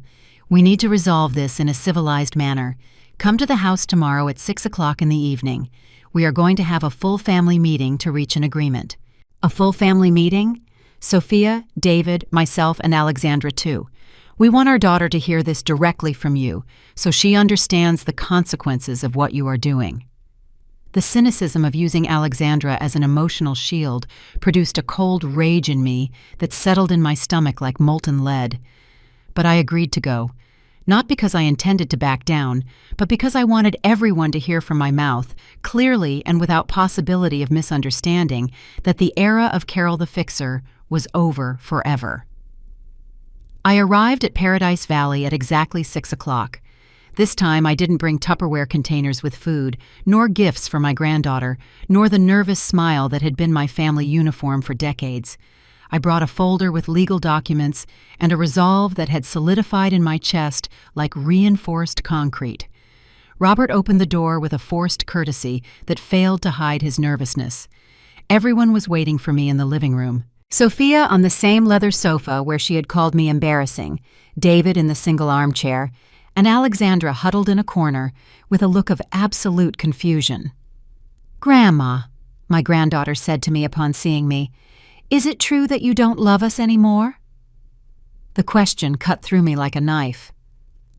we need to resolve this in a civilized manner. Come to the house tomorrow at 6 o'clock in the evening. We are going to have a full family meeting to reach an agreement." "A full family meeting?" "Sophia, David, myself, and Alexandra too. We want our daughter to hear this directly from you, so she understands the consequences of what you are doing." The cynicism of using Alexandra as an emotional shield produced a cold rage in me that settled in my stomach like molten lead. But I agreed to go, not because I intended to back down, but because I wanted everyone to hear from my mouth, clearly and without possibility of misunderstanding, that the era of Carol the Fixer was over forever. I arrived at Paradise Valley at exactly 6 o'clock. This time I didn't bring Tupperware containers with food, nor gifts for my granddaughter, nor the nervous smile that had been my family uniform for decades. I brought a folder with legal documents and a resolve that had solidified in my chest like reinforced concrete. Robert opened the door with a forced courtesy that failed to hide his nervousness. Everyone was waiting for me in the living room. Sophia on the same leather sofa where she had called me embarrassing, David in the single armchair, and Alexandra huddled in a corner with a look of absolute confusion. "Grandma," my granddaughter said to me upon seeing me, "is it true that you don't love us anymore?" The question cut through me like a knife.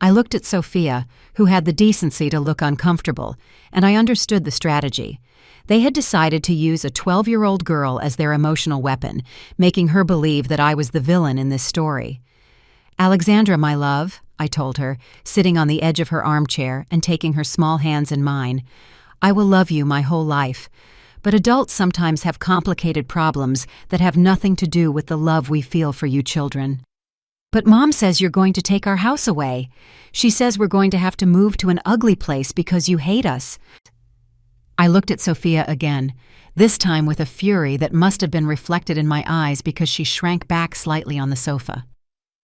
I looked at Sophia, who had the decency to look uncomfortable, and I understood the strategy. They had decided to use a 12-year-old girl as their emotional weapon, making her believe that I was the villain in this story. "Alexandra, my love," I told her, sitting on the edge of her armchair and taking her small hands in mine, "I will love you my whole life. But adults sometimes have complicated problems that have nothing to do with the love we feel for you children." "But Mom says you're going to take our house away. She says we're going to have to move to an ugly place because you hate us." I looked at Sophia again, this time with a fury that must have been reflected in my eyes because she shrank back slightly on the sofa.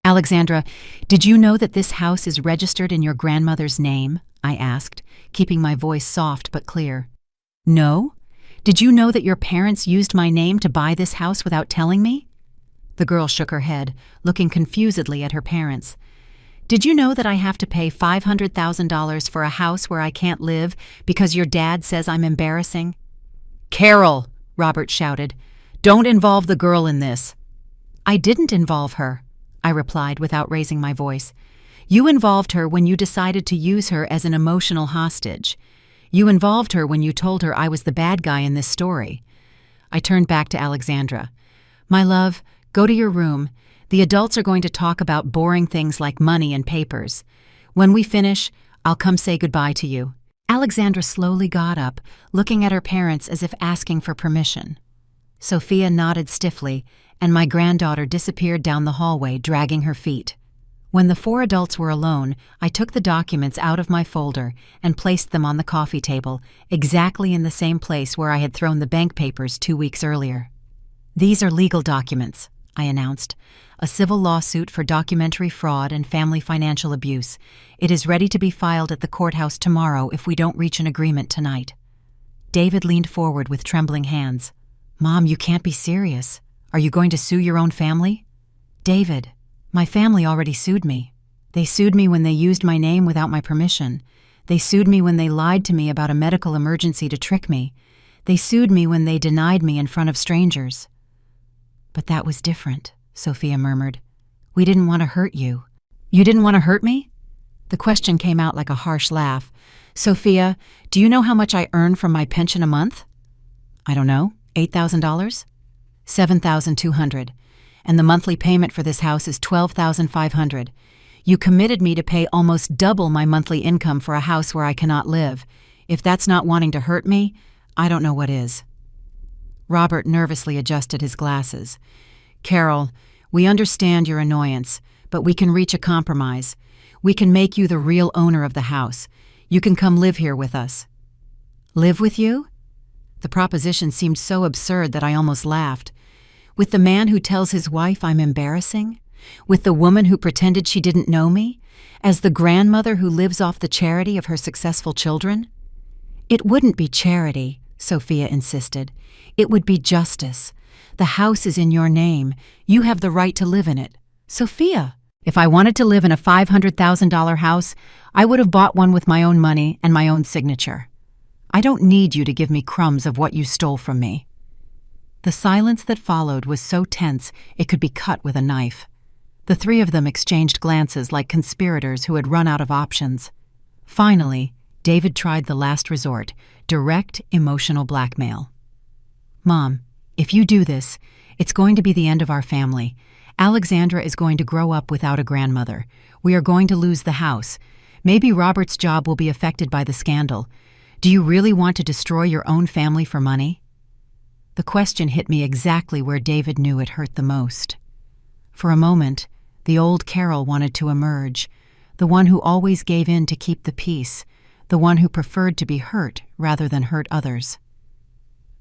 "Alexandra, did you know that this house is registered in your grandmother's name?" I asked, keeping my voice soft but clear. "No? Did you know that your parents used my name to buy this house without telling me?" The girl shook her head, looking confusedly at her parents. "Did you know that I have to pay $500,000 for a house where I can't live because your dad says I'm embarrassing?" "Carol!" Robert shouted. "Don't involve the girl in this." "I didn't involve her," I replied without raising my voice. "You involved her when you decided to use her as an emotional hostage. You involved her when you told her I was the bad guy in this story." I turned back to Alexandra. "My love, go to your room. The adults are going to talk about boring things like money and papers. When we finish, I'll come say goodbye to you." Alexandra slowly got up, looking at her parents as if asking for permission. Sophia nodded stiffly, and my granddaughter disappeared down the hallway, dragging her feet. When the four adults were alone, I took the documents out of my folder and placed them on the coffee table, exactly in the same place where I had thrown the bank papers 2 weeks earlier. "These are legal documents," I announced. "A civil lawsuit for documentary fraud and family financial abuse. It is ready to be filed at the courthouse tomorrow if we don't reach an agreement tonight." David leaned forward with trembling hands. "Mom, you can't be serious. Are you going to sue your own family?" "David, my family already sued me. They sued me when they used my name without my permission. They sued me when they lied to me about a medical emergency to trick me. They sued me when they denied me in front of strangers." But that was different, Sophia murmured. We didn't want to hurt you. You didn't want to hurt me? The question came out like a harsh laugh. Sophia, do you know how much I earn from my pension a month? I don't know, $8,000? $7,200. And the monthly payment for this house is $12,500. You committed me to pay almost double my monthly income for a house where I cannot live. If that's not wanting to hurt me, I don't know what is. Robert nervously adjusted his glasses. Carol, we understand your annoyance, but we can reach a compromise. We can make you the real owner of the house. You can come live here with us. Live with you? The proposition seemed so absurd that I almost laughed. With the man who tells his wife I'm embarrassing? With the woman who pretended she didn't know me? As the grandmother who lives off the charity of her successful children? It wouldn't be charity, Sophia insisted. It would be justice. The house is in your name. You have the right to live in it. Sophia, if I wanted to live in a $500,000 house, I would have bought one with my own money and my own signature. I don't need you to give me crumbs of what you stole from me. The silence that followed was so tense it could be cut with a knife. The three of them exchanged glances like conspirators who had run out of options. Finally, David tried the last resort, direct emotional blackmail. Mom, if you do this, it's going to be the end of our family. Alexandra is going to grow up without a grandmother. We are going to lose the house. Maybe Robert's job will be affected by the scandal. Do you really want to destroy your own family for money? The question hit me exactly where David knew it hurt the most. For a moment, the old Carol wanted to emerge, the one who always gave in to keep the peace, the one who preferred to be hurt rather than hurt others.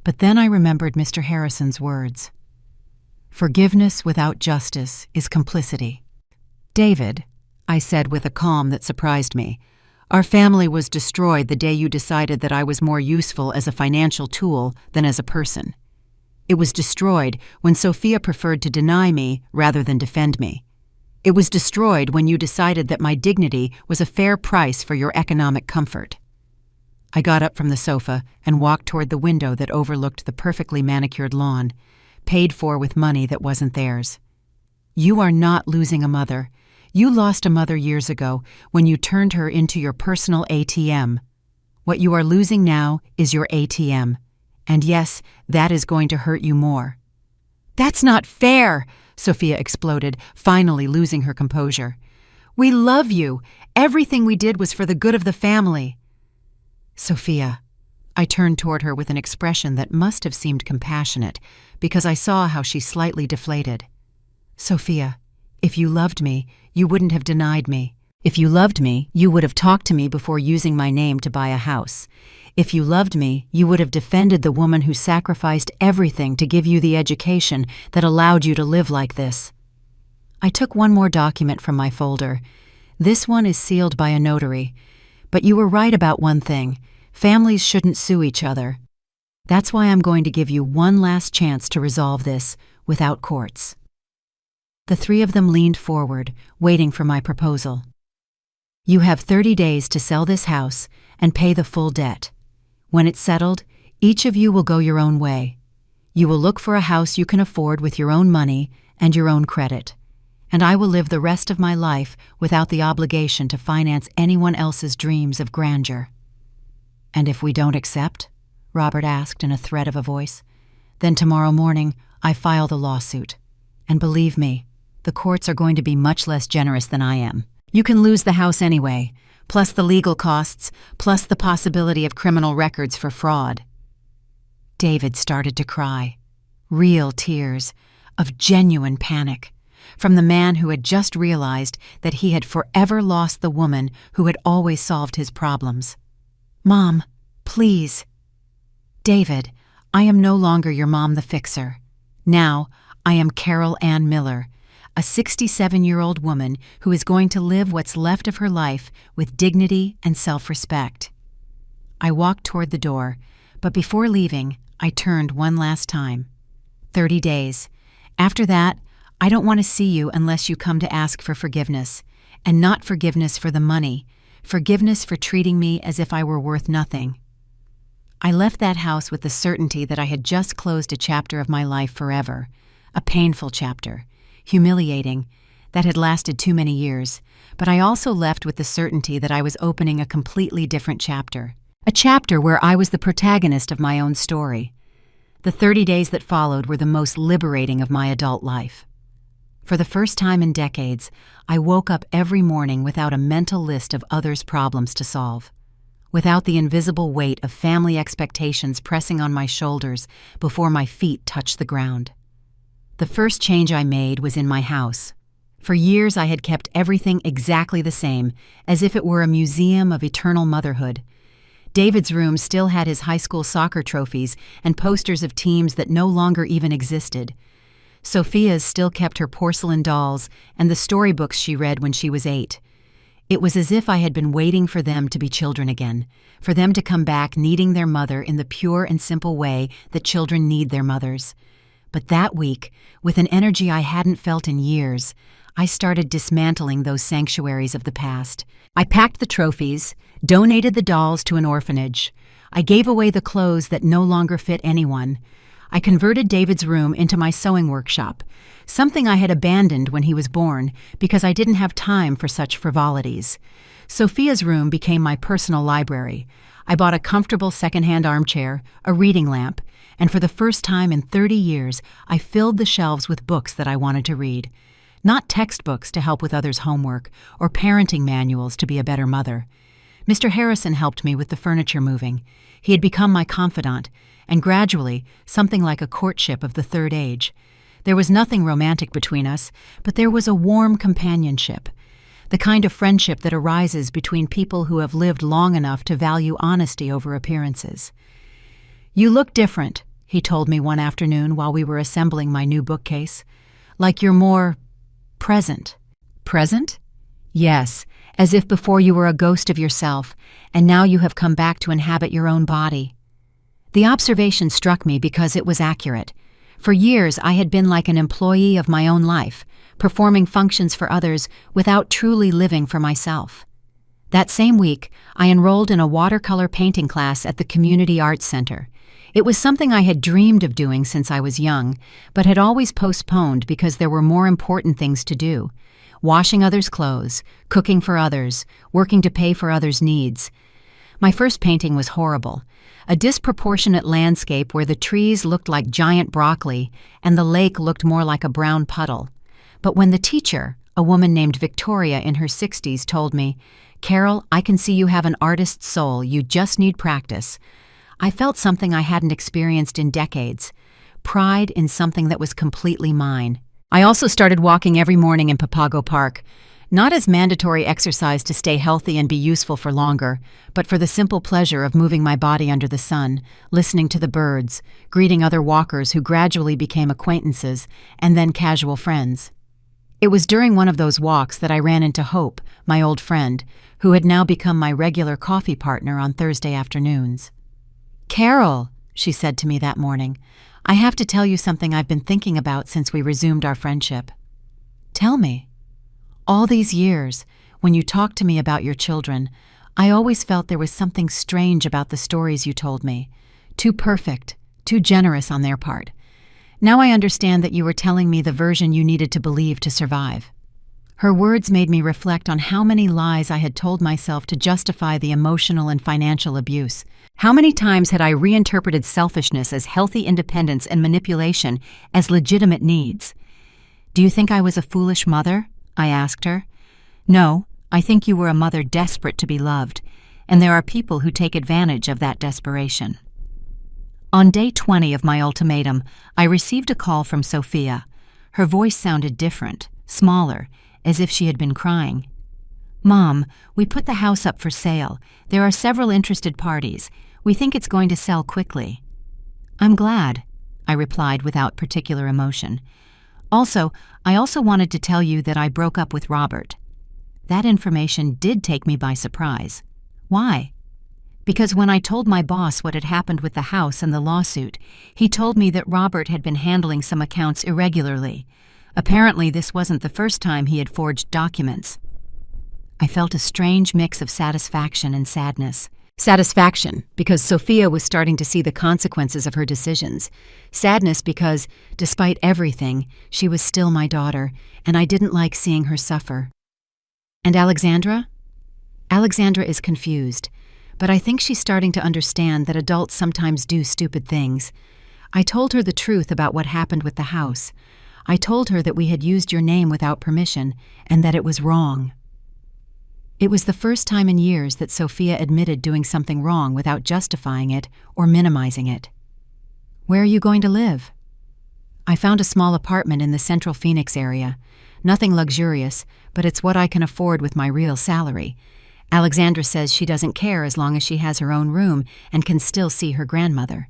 But then I remembered Mr. Harrison's words. Forgiveness without justice is complicity. David, I said with a calm that surprised me, our family was destroyed the day you decided that I was more useful as a financial tool than as a person. It was destroyed when Sophia preferred to deny me rather than defend me. It was destroyed when you decided that my dignity was a fair price for your economic comfort. I got up from the sofa and walked toward the window that overlooked the perfectly manicured lawn, paid for with money that wasn't theirs. You are not losing a mother. You lost a mother years ago when you turned her into your personal ATM. What you are losing now is your ATM. And yes, that is going to hurt you more. That's not fair, Sophia exploded, finally losing her composure. We love you. Everything we did was for the good of the family. Sophia, I turned toward her with an expression that must have seemed compassionate, because I saw how she slightly deflated. Sophia, if you loved me, you wouldn't have denied me. If you loved me, you would have talked to me before using my name to buy a house. If you loved me, you would have defended the woman who sacrificed everything to give you the education that allowed you to live like this. I took one more document from my folder. This one is sealed by a notary. But you were right about one thing. Families shouldn't sue each other. That's why I'm going to give you one last chance to resolve this without courts. The three of them leaned forward, waiting for my proposal. You have 30 days to sell this house and pay the full debt. When it's settled, each of you will go your own way. You will look for a house you can afford with your own money and your own credit. And I will live the rest of my life without the obligation to finance anyone else's dreams of grandeur. And if we don't accept? Robert asked in a threat of a voice. Then tomorrow morning, I file the lawsuit. And believe me, the courts are going to be much less generous than I am. You can lose the house anyway, plus the legal costs, plus the possibility of criminal records for fraud. David started to cry. Real tears, of genuine panic, from the man who had just realized that he had forever lost the woman who had always solved his problems. Mom, please. David, I am no longer your mom the fixer. Now, I am Carol Ann Miller, a 67-year-old woman who is going to live what's left of her life with dignity and self-respect. I walked toward the door, but before leaving, I turned one last time. 30 days. After that, I don't want to see you unless you come to ask for forgiveness, and not forgiveness for the money, forgiveness for treating me as if I were worth nothing. I left that house with the certainty that I had just closed a chapter of my life forever, A painful chapter, humiliating, that had lasted too many years, but I also left with the certainty that I was opening a completely different chapter. A chapter where I was the protagonist of my own story. The 30 days that followed were the most liberating of my adult life. For the first time in decades, I woke up every morning without a mental list of others' problems to solve, without the invisible weight of family expectations pressing on my shoulders before my feet touched the ground. The first change I made was in my house. For years I had kept everything exactly the same, as if it were a museum of eternal motherhood. David's room still had his high school soccer trophies and posters of teams that no longer even existed. Sophia's still kept her porcelain dolls and the storybooks she read when she was 8. It was as if I had been waiting for them to be children again, for them to come back needing their mother in the pure and simple way that children need their mothers. But that week, with an energy I hadn't felt in years, I started dismantling those sanctuaries of the past. I packed the trophies, donated the dolls to an orphanage. I gave away the clothes that no longer fit anyone. I converted David's room into my sewing workshop, something I had abandoned when he was born because I didn't have time for such frivolities. Sophia's room became my personal library. I bought a comfortable secondhand armchair, a reading lamp, and for the first time in 30 years, I filled the shelves with books that I wanted to read. Not textbooks to help with others' homework or parenting manuals to be a better mother. Mr. Harrison helped me with the furniture moving. He had become my confidant, and gradually, something like a courtship of the third age. There was nothing romantic between us, but there was a warm companionship, the kind of friendship that arises between people who have lived long enough to value honesty over appearances. "You look different," he told me one afternoon while we were assembling my new bookcase. "Like you're more present." Present? Yes, as if before you were a ghost of yourself, and now you have come back to inhabit your own body. The observation struck me because it was accurate. For years I had been like an employee of my own life, performing functions for others without truly living for myself. That same week, I enrolled in a watercolor painting class at the Community Arts Center. It was something I had dreamed of doing since I was young, but had always postponed because there were more important things to do. Washing others' clothes, cooking for others, working to pay for others' needs. My first painting was horrible. A disproportionate landscape where the trees looked like giant broccoli and the lake looked more like a brown puddle. But when the teacher, a woman named Victoria in her 60s, told me, "Carol, I can see you have an artist's soul, you just need practice," I felt something I hadn't experienced in decades, pride in something that was completely mine. I also started walking every morning in Papago Park, not as mandatory exercise to stay healthy and be useful for longer, but for the simple pleasure of moving my body under the sun, listening to the birds, greeting other walkers who gradually became acquaintances and then casual friends. It was during one of those walks that I ran into Hope, my old friend, who had now become my regular coffee partner on Thursday afternoons. "Carol," she said to me that morning, "I have to tell you something I've been thinking about since we resumed our friendship." "Tell me." "All these years, when you talked to me about your children, I always felt there was something strange about the stories you told me. Too perfect, too generous on their part. Now I understand that you were telling me the version you needed to believe to survive." Her words made me reflect on how many lies I had told myself to justify the emotional and financial abuse. How many times had I reinterpreted selfishness as healthy independence and manipulation as legitimate needs? "Do you think I was a foolish mother?" I asked her. "No, I think you were a mother desperate to be loved, and there are people who take advantage of that desperation." On day 20 of my ultimatum, I received a call from Sophia. Her voice sounded different, smaller, as if she had been crying. "Mom, we put the house up for sale. There are several interested parties. We think it's going to sell quickly." "I'm glad," I replied without particular emotion. I also wanted to tell you that I broke up with Robert." That information did take me by surprise. "Why?" "Because when I told my boss what had happened with the house and the lawsuit, he told me that Robert had been handling some accounts irregularly. Apparently, this wasn't the first time he had forged documents." I felt a strange mix of satisfaction and sadness. Satisfaction, because Sophia was starting to see the consequences of her decisions. Sadness, because, despite everything, she was still my daughter, and I didn't like seeing her suffer. And Alexandra? Alexandra is confused, but I think she's starting to understand that adults sometimes do stupid things. I told her the truth about what happened with the house. I told her that we had used your name without permission, and that it was wrong. It was the first time in years that Sophia admitted doing something wrong without justifying it or minimizing it. Where are you going to live? I found a small apartment in the central Phoenix area. Nothing luxurious, but it's what I can afford with my real salary. Alexandra says she doesn't care as long as she has her own room and can still see her grandmother.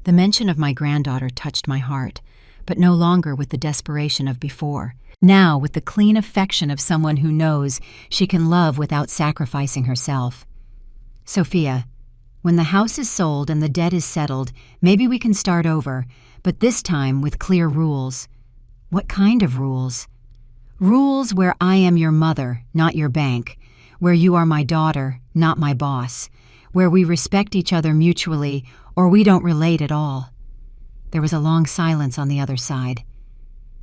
The mention of my granddaughter touched my heart, but no longer with the desperation of before. Now with the clean affection of someone who knows she can love without sacrificing herself. Sophia, when the house is sold and the debt is settled, maybe we can start over, but this time with clear rules. What kind of rules? Rules where I am your mother, not your bank, where you are my daughter, not my boss, where we respect each other mutually or we don't relate at all. There was a long silence on the other side.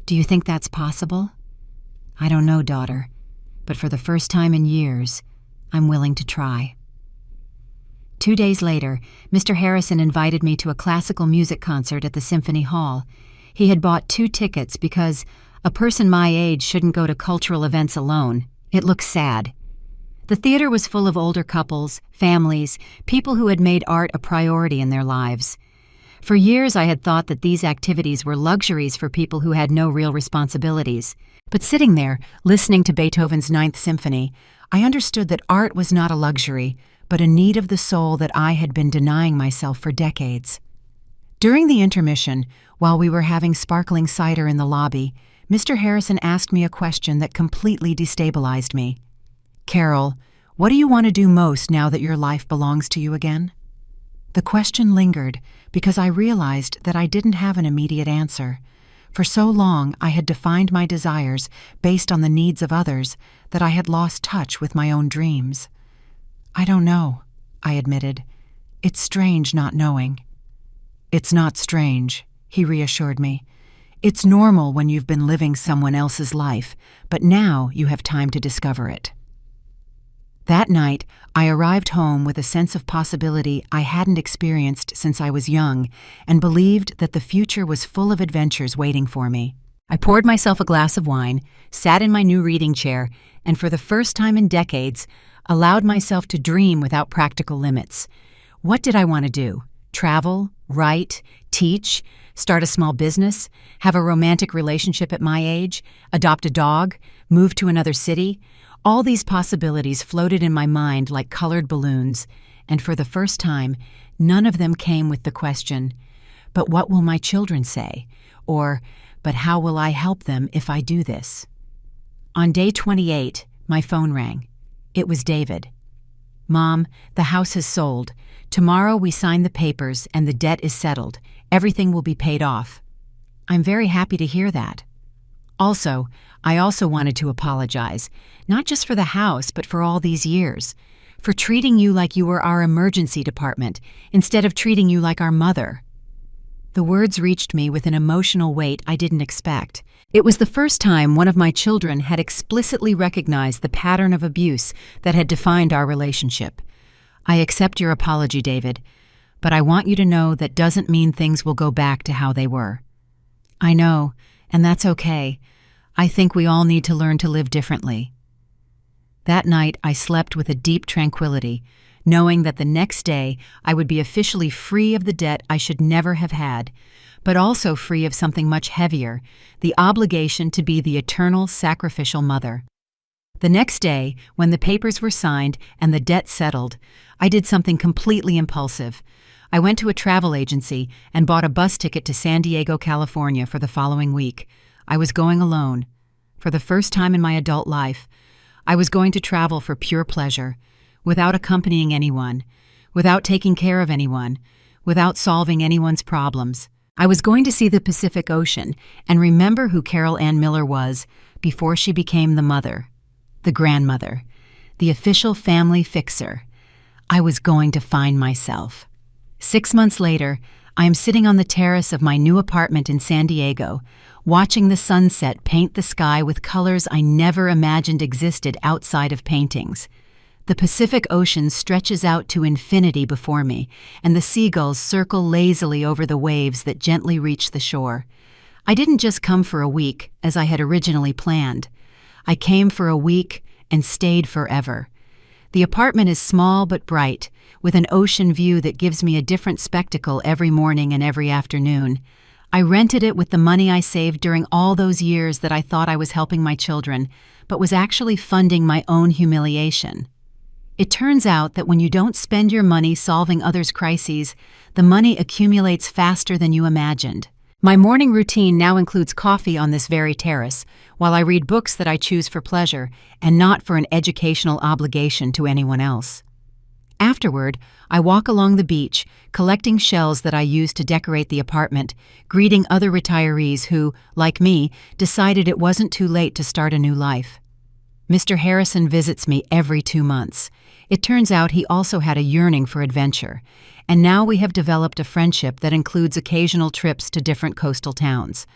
Do you think that's possible? I don't know, daughter, but for the first time in years, I'm willing to try. 2 days later, Mr. Harrison invited me to a classical music concert at the Symphony Hall. He had bought 2 tickets because a person my age shouldn't go to cultural events alone. It looked sad. The theater was full of older couples, families, people who had made art a priority in their lives. For years I had thought that these activities were luxuries for people who had no real responsibilities. But sitting there, listening to Beethoven's Ninth Symphony, I understood that art was not a luxury, but a need of the soul that I had been denying myself for decades. During the intermission, while we were having sparkling cider in the lobby, Mr. Harrison asked me a question that completely destabilized me. Carol, what do you want to do most now that your life belongs to you again? The question lingered because I realized that I didn't have an immediate answer. For so long, I had defined my desires based on the needs of others that I had lost touch with my own dreams. I don't know, I admitted. It's strange not knowing. It's not strange, he reassured me. It's normal when you've been living someone else's life, but now you have time to discover it. That night, I arrived home with a sense of possibility I hadn't experienced since I was young and believed that the future was full of adventures waiting for me. I poured myself a glass of wine, sat in my new reading chair, and for the first time in decades, allowed myself to dream without practical limits. What did I want to do? Travel, write, teach, start a small business, have a romantic relationship at my age, adopt a dog, move to another city? All these possibilities floated in my mind like colored balloons, and for the first time, none of them came with the question, "But what will my children say?" or, "But how will I help them if I do this?" On day 28, my phone rang. It was David. "Mom, the house has sold. Tomorrow we sign the papers and the debt is settled. Everything will be paid off." I'm very happy to hear that. I also wanted to apologize, not just for the house, but for all these years, for treating you like you were our emergency department instead of treating you like our mother. The words reached me with an emotional weight I didn't expect. It was the first time one of my children had explicitly recognized the pattern of abuse that had defined our relationship. I accept your apology, David, but I want you to know that doesn't mean things will go back to how they were. I know, and that's okay. I think we all need to learn to live differently. That night, I slept with a deep tranquility, knowing that the next day I would be officially free of the debt I should never have had, but also free of something much heavier, the obligation to be the eternal sacrificial mother. The next day, when the papers were signed and the debt settled, I did something completely impulsive. I went to a travel agency and bought a bus ticket to San Diego, California for the following week. I was going alone. For the first time in my adult life, I was going to travel for pure pleasure, without accompanying anyone, without taking care of anyone, without solving anyone's problems. I was going to see the Pacific Ocean and remember who Carol Ann Miller was before she became the mother, the grandmother, the official family fixer. I was going to find myself. 6 months later, I am sitting on the terrace of my new apartment in San Diego, watching the sunset paint the sky with colors I never imagined existed outside of paintings. The Pacific Ocean stretches out to infinity before me, and the seagulls circle lazily over the waves that gently reach the shore. I didn't just come for a week, as I had originally planned. I came for a week and stayed forever. The apartment is small but bright, with an ocean view that gives me a different spectacle every morning and every afternoon. I rented it with the money I saved during all those years that I thought I was helping my children, but was actually funding my own humiliation. It turns out that when you don't spend your money solving others' crises, the money accumulates faster than you imagined. My morning routine now includes coffee on this very terrace, while I read books that I choose for pleasure and not for an educational obligation to anyone else. Afterward, I walk along the beach, collecting shells that I use to decorate the apartment, greeting other retirees who, like me, decided it wasn't too late to start a new life. Mr. Harrison visits me every 2 months. It turns out he also had a yearning for adventure, and now we have developed a friendship that includes occasional trips to different coastal towns.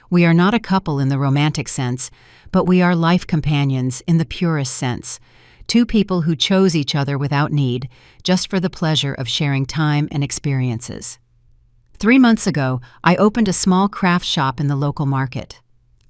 We are not a couple in the romantic sense, but we are life companions in the purest sense. Two people who chose each other without need, just for the pleasure of sharing time and experiences. 3 months ago, I opened a small craft shop in the local market.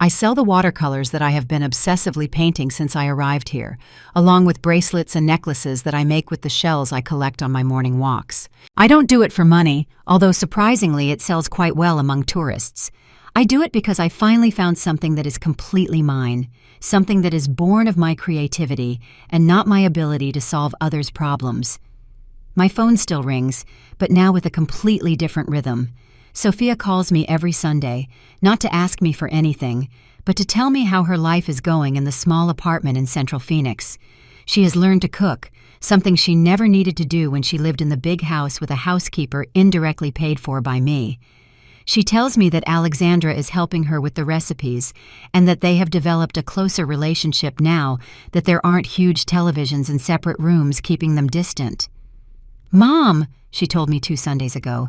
I sell the watercolors that I have been obsessively painting since I arrived here, along with bracelets and necklaces that I make with the shells I collect on my morning walks. I don't do it for money, although surprisingly it sells quite well among tourists. I do it because I finally found something that is completely mine, something that is born of my creativity and not my ability to solve others' problems. My phone still rings, but now with a completely different rhythm. Sophia calls me every Sunday, not to ask me for anything, but to tell me how her life is going in the small apartment in Central Phoenix. She has learned to cook, something she never needed to do when she lived in the big house with a housekeeper indirectly paid for by me. She tells me that Alexandra is helping her with the recipes and that they have developed a closer relationship now that there aren't huge televisions in separate rooms keeping them distant. "Mom," she told me 2 Sundays ago,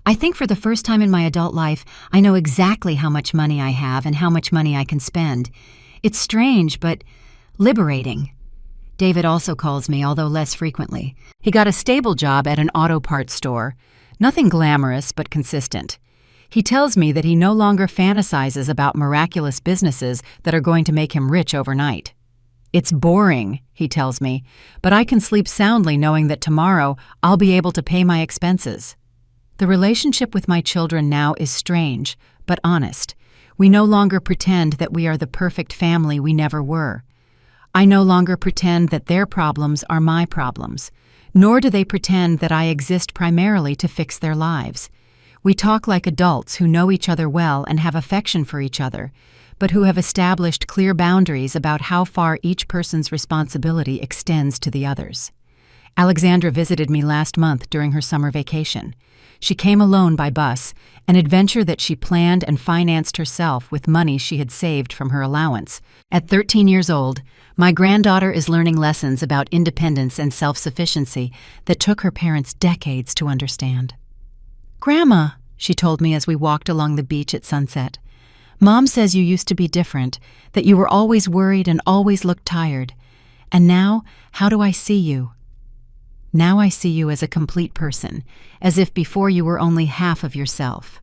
"I think for the first time in my adult life, I know exactly how much money I have and how much money I can spend. It's strange, but liberating." David also calls me, although less frequently. He got a stable job at an auto parts store. Nothing glamorous, but consistent. He tells me that he no longer fantasizes about miraculous businesses that are going to make him rich overnight. "It's boring," he tells me, "but I can sleep soundly knowing that tomorrow I'll be able to pay my expenses." The relationship with my children now is strange, but honest. We no longer pretend that we are the perfect family we never were. I no longer pretend that their problems are my problems, nor do they pretend that I exist primarily to fix their lives. We talk like adults who know each other well and have affection for each other, but who have established clear boundaries about how far each person's responsibility extends to the others. Alexandra visited me last month during her summer vacation. She came alone by bus, an adventure that she planned and financed herself with money she had saved from her allowance. At 13 years old, my granddaughter is learning lessons about independence and self-sufficiency that took her parents decades to understand. "Grandma," she told me as we walked along the beach at sunset, "Mom says you used to be different, that you were always worried and always looked tired. And now, how do I see you? Now I see you as a complete person, as if before you were only half of yourself."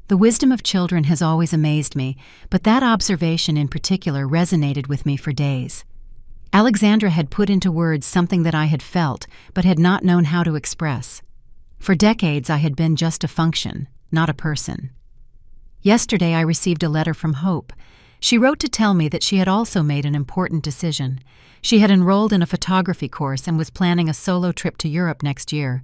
The wisdom of children has always amazed me, but that observation in particular resonated with me for days. Alexandra had put into words something that I had felt, but had not known how to express. For decades I had been just a function, not a person. Yesterday I received a letter from Hope. She wrote to tell me that she had also made an important decision. She had enrolled in a photography course and was planning a solo trip to Europe next year.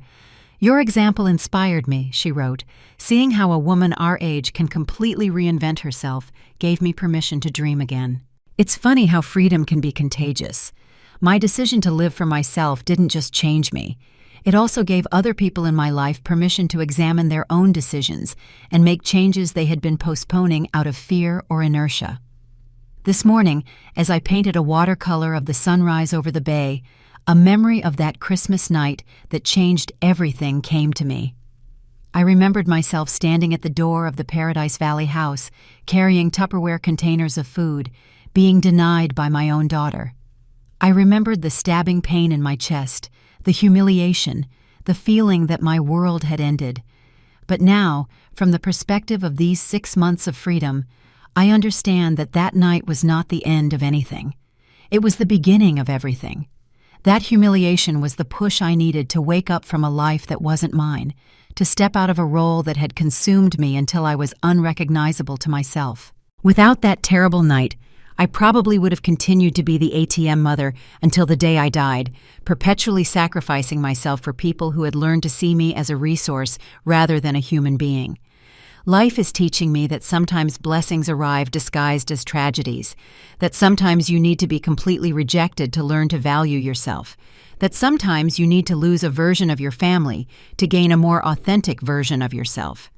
"Your example inspired me," she wrote. "Seeing how a woman our age can completely reinvent herself gave me permission to dream again." It's funny how freedom can be contagious. My decision to live for myself didn't just change me. It also gave other people in my life permission to examine their own decisions and make changes they had been postponing out of fear or inertia. This morning, as I painted a watercolor of the sunrise over the bay, A memory of that Christmas night that changed everything came to me. I remembered myself standing at the door of the Paradise Valley house, carrying Tupperware containers of food, being denied by my own daughter. I remembered the stabbing pain in my chest, the humiliation, the feeling that my world had ended. But now, from the perspective of these 6 months of freedom, I understand that that night was not the end of anything. It was the beginning of everything. That humiliation was the push I needed to wake up from a life that wasn't mine, to step out of a role that had consumed me until I was unrecognizable to myself. Without that terrible night, I probably would have continued to be the ATM mother until the day I died, perpetually sacrificing myself for people who had learned to see me as a resource rather than a human being. Life is teaching me that sometimes blessings arrive disguised as tragedies, that sometimes you need to be completely rejected to learn to value yourself, that sometimes you need to lose a version of your family to gain a more authentic version of yourself.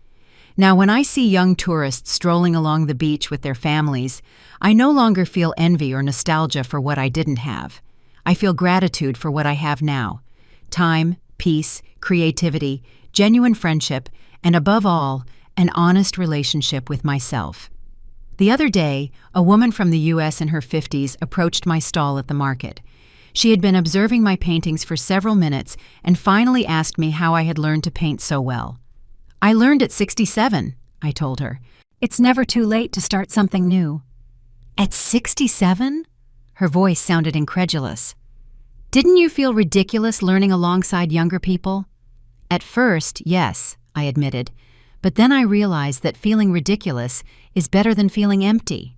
Now, when I see young tourists strolling along the beach with their families, I no longer feel envy or nostalgia for what I didn't have. I feel gratitude for what I have now: time, peace, creativity, genuine friendship, and above all, an honest relationship with myself. The other day, a woman from the U.S. in her 50s approached my stall at the market. She had been observing my paintings for several minutes and finally asked me how I had learned to paint so well. "I learned at 67, I told her. "It's never too late to start something new." "At 67? Her voice sounded incredulous. "Didn't you feel ridiculous learning alongside younger people?" "At first, yes," I admitted. But then I realized that feeling ridiculous is better than feeling empty.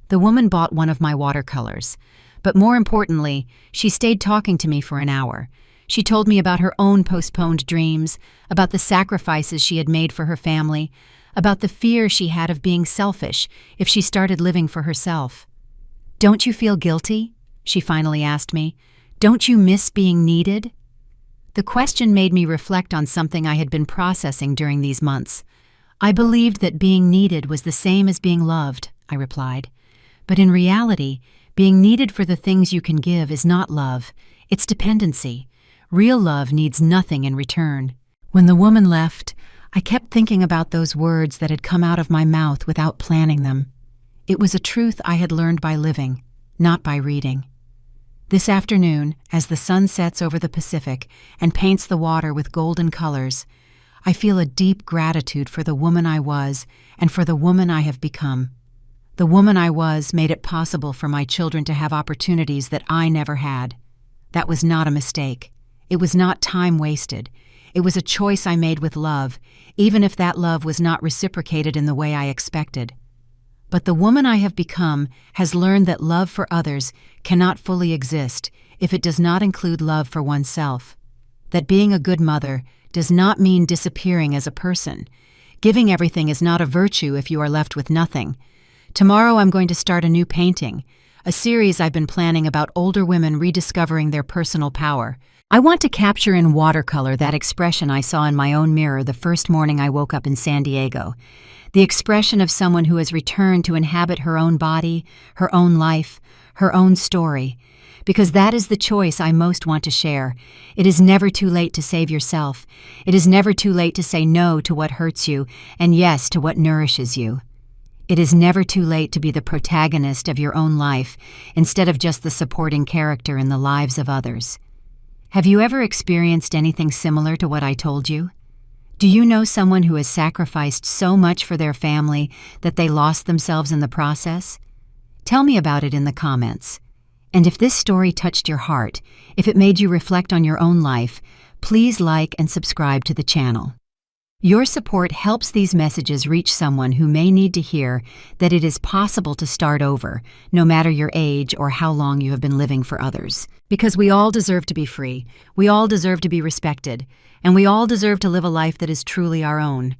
The woman bought one of my watercolors, but more importantly, she stayed talking to me for an hour. She told me about her own postponed dreams, about the sacrifices she had made for her family, about the fear she had of being selfish if she started living for herself. "Don't you feel guilty?" she finally asked me. "Don't you miss being needed?" The question made me reflect on something I had been processing during these months. I believed that being needed was the same as being loved, I replied. But in reality, being needed for the things you can give is not love, it's dependency. Real love needs nothing in return. When the woman left, I kept thinking about those words that had come out of my mouth without planning them. It was a truth I had learned by living, not by reading. This afternoon, as the sun sets over the Pacific and paints the water with golden colors, I feel a deep gratitude for the woman I was and for the woman I have become. The woman I was made it possible for my children to have opportunities that I never had. That was not a mistake. It was not time wasted. It was a choice I made with love, even if that love was not reciprocated in the way I expected. But the woman I have become has learned that love for others cannot fully exist if it does not include love for oneself. That being a good mother does not mean disappearing as a person. Giving everything is not a virtue if you are left with nothing. Tomorrow I'm going to start a new painting, a series I've been planning about older women rediscovering their personal power. I want to capture in watercolor that expression I saw in my own mirror the first morning I woke up in San Diego. The expression of someone who has returned to inhabit her own body, her own life, her own story. Because that is the choice I most want to share. It is never too late to save yourself. It is never too late to say no to what hurts you and yes to what nourishes you. It is never too late to be the protagonist of your own life instead of just the supporting character in the lives of others. Have you ever experienced anything similar to what I told you? Do you know someone who has sacrificed so much for their family that they lost themselves in the process? Tell me about it in the comments. And if this story touched your heart, if it made you reflect on your own life, please like and subscribe to the channel. Your support helps these messages reach someone who may need to hear that it is possible to start over, no matter your age or how long you have been living for others. Because we all deserve to be free, we all deserve to be respected, and we all deserve to live a life that is truly our own.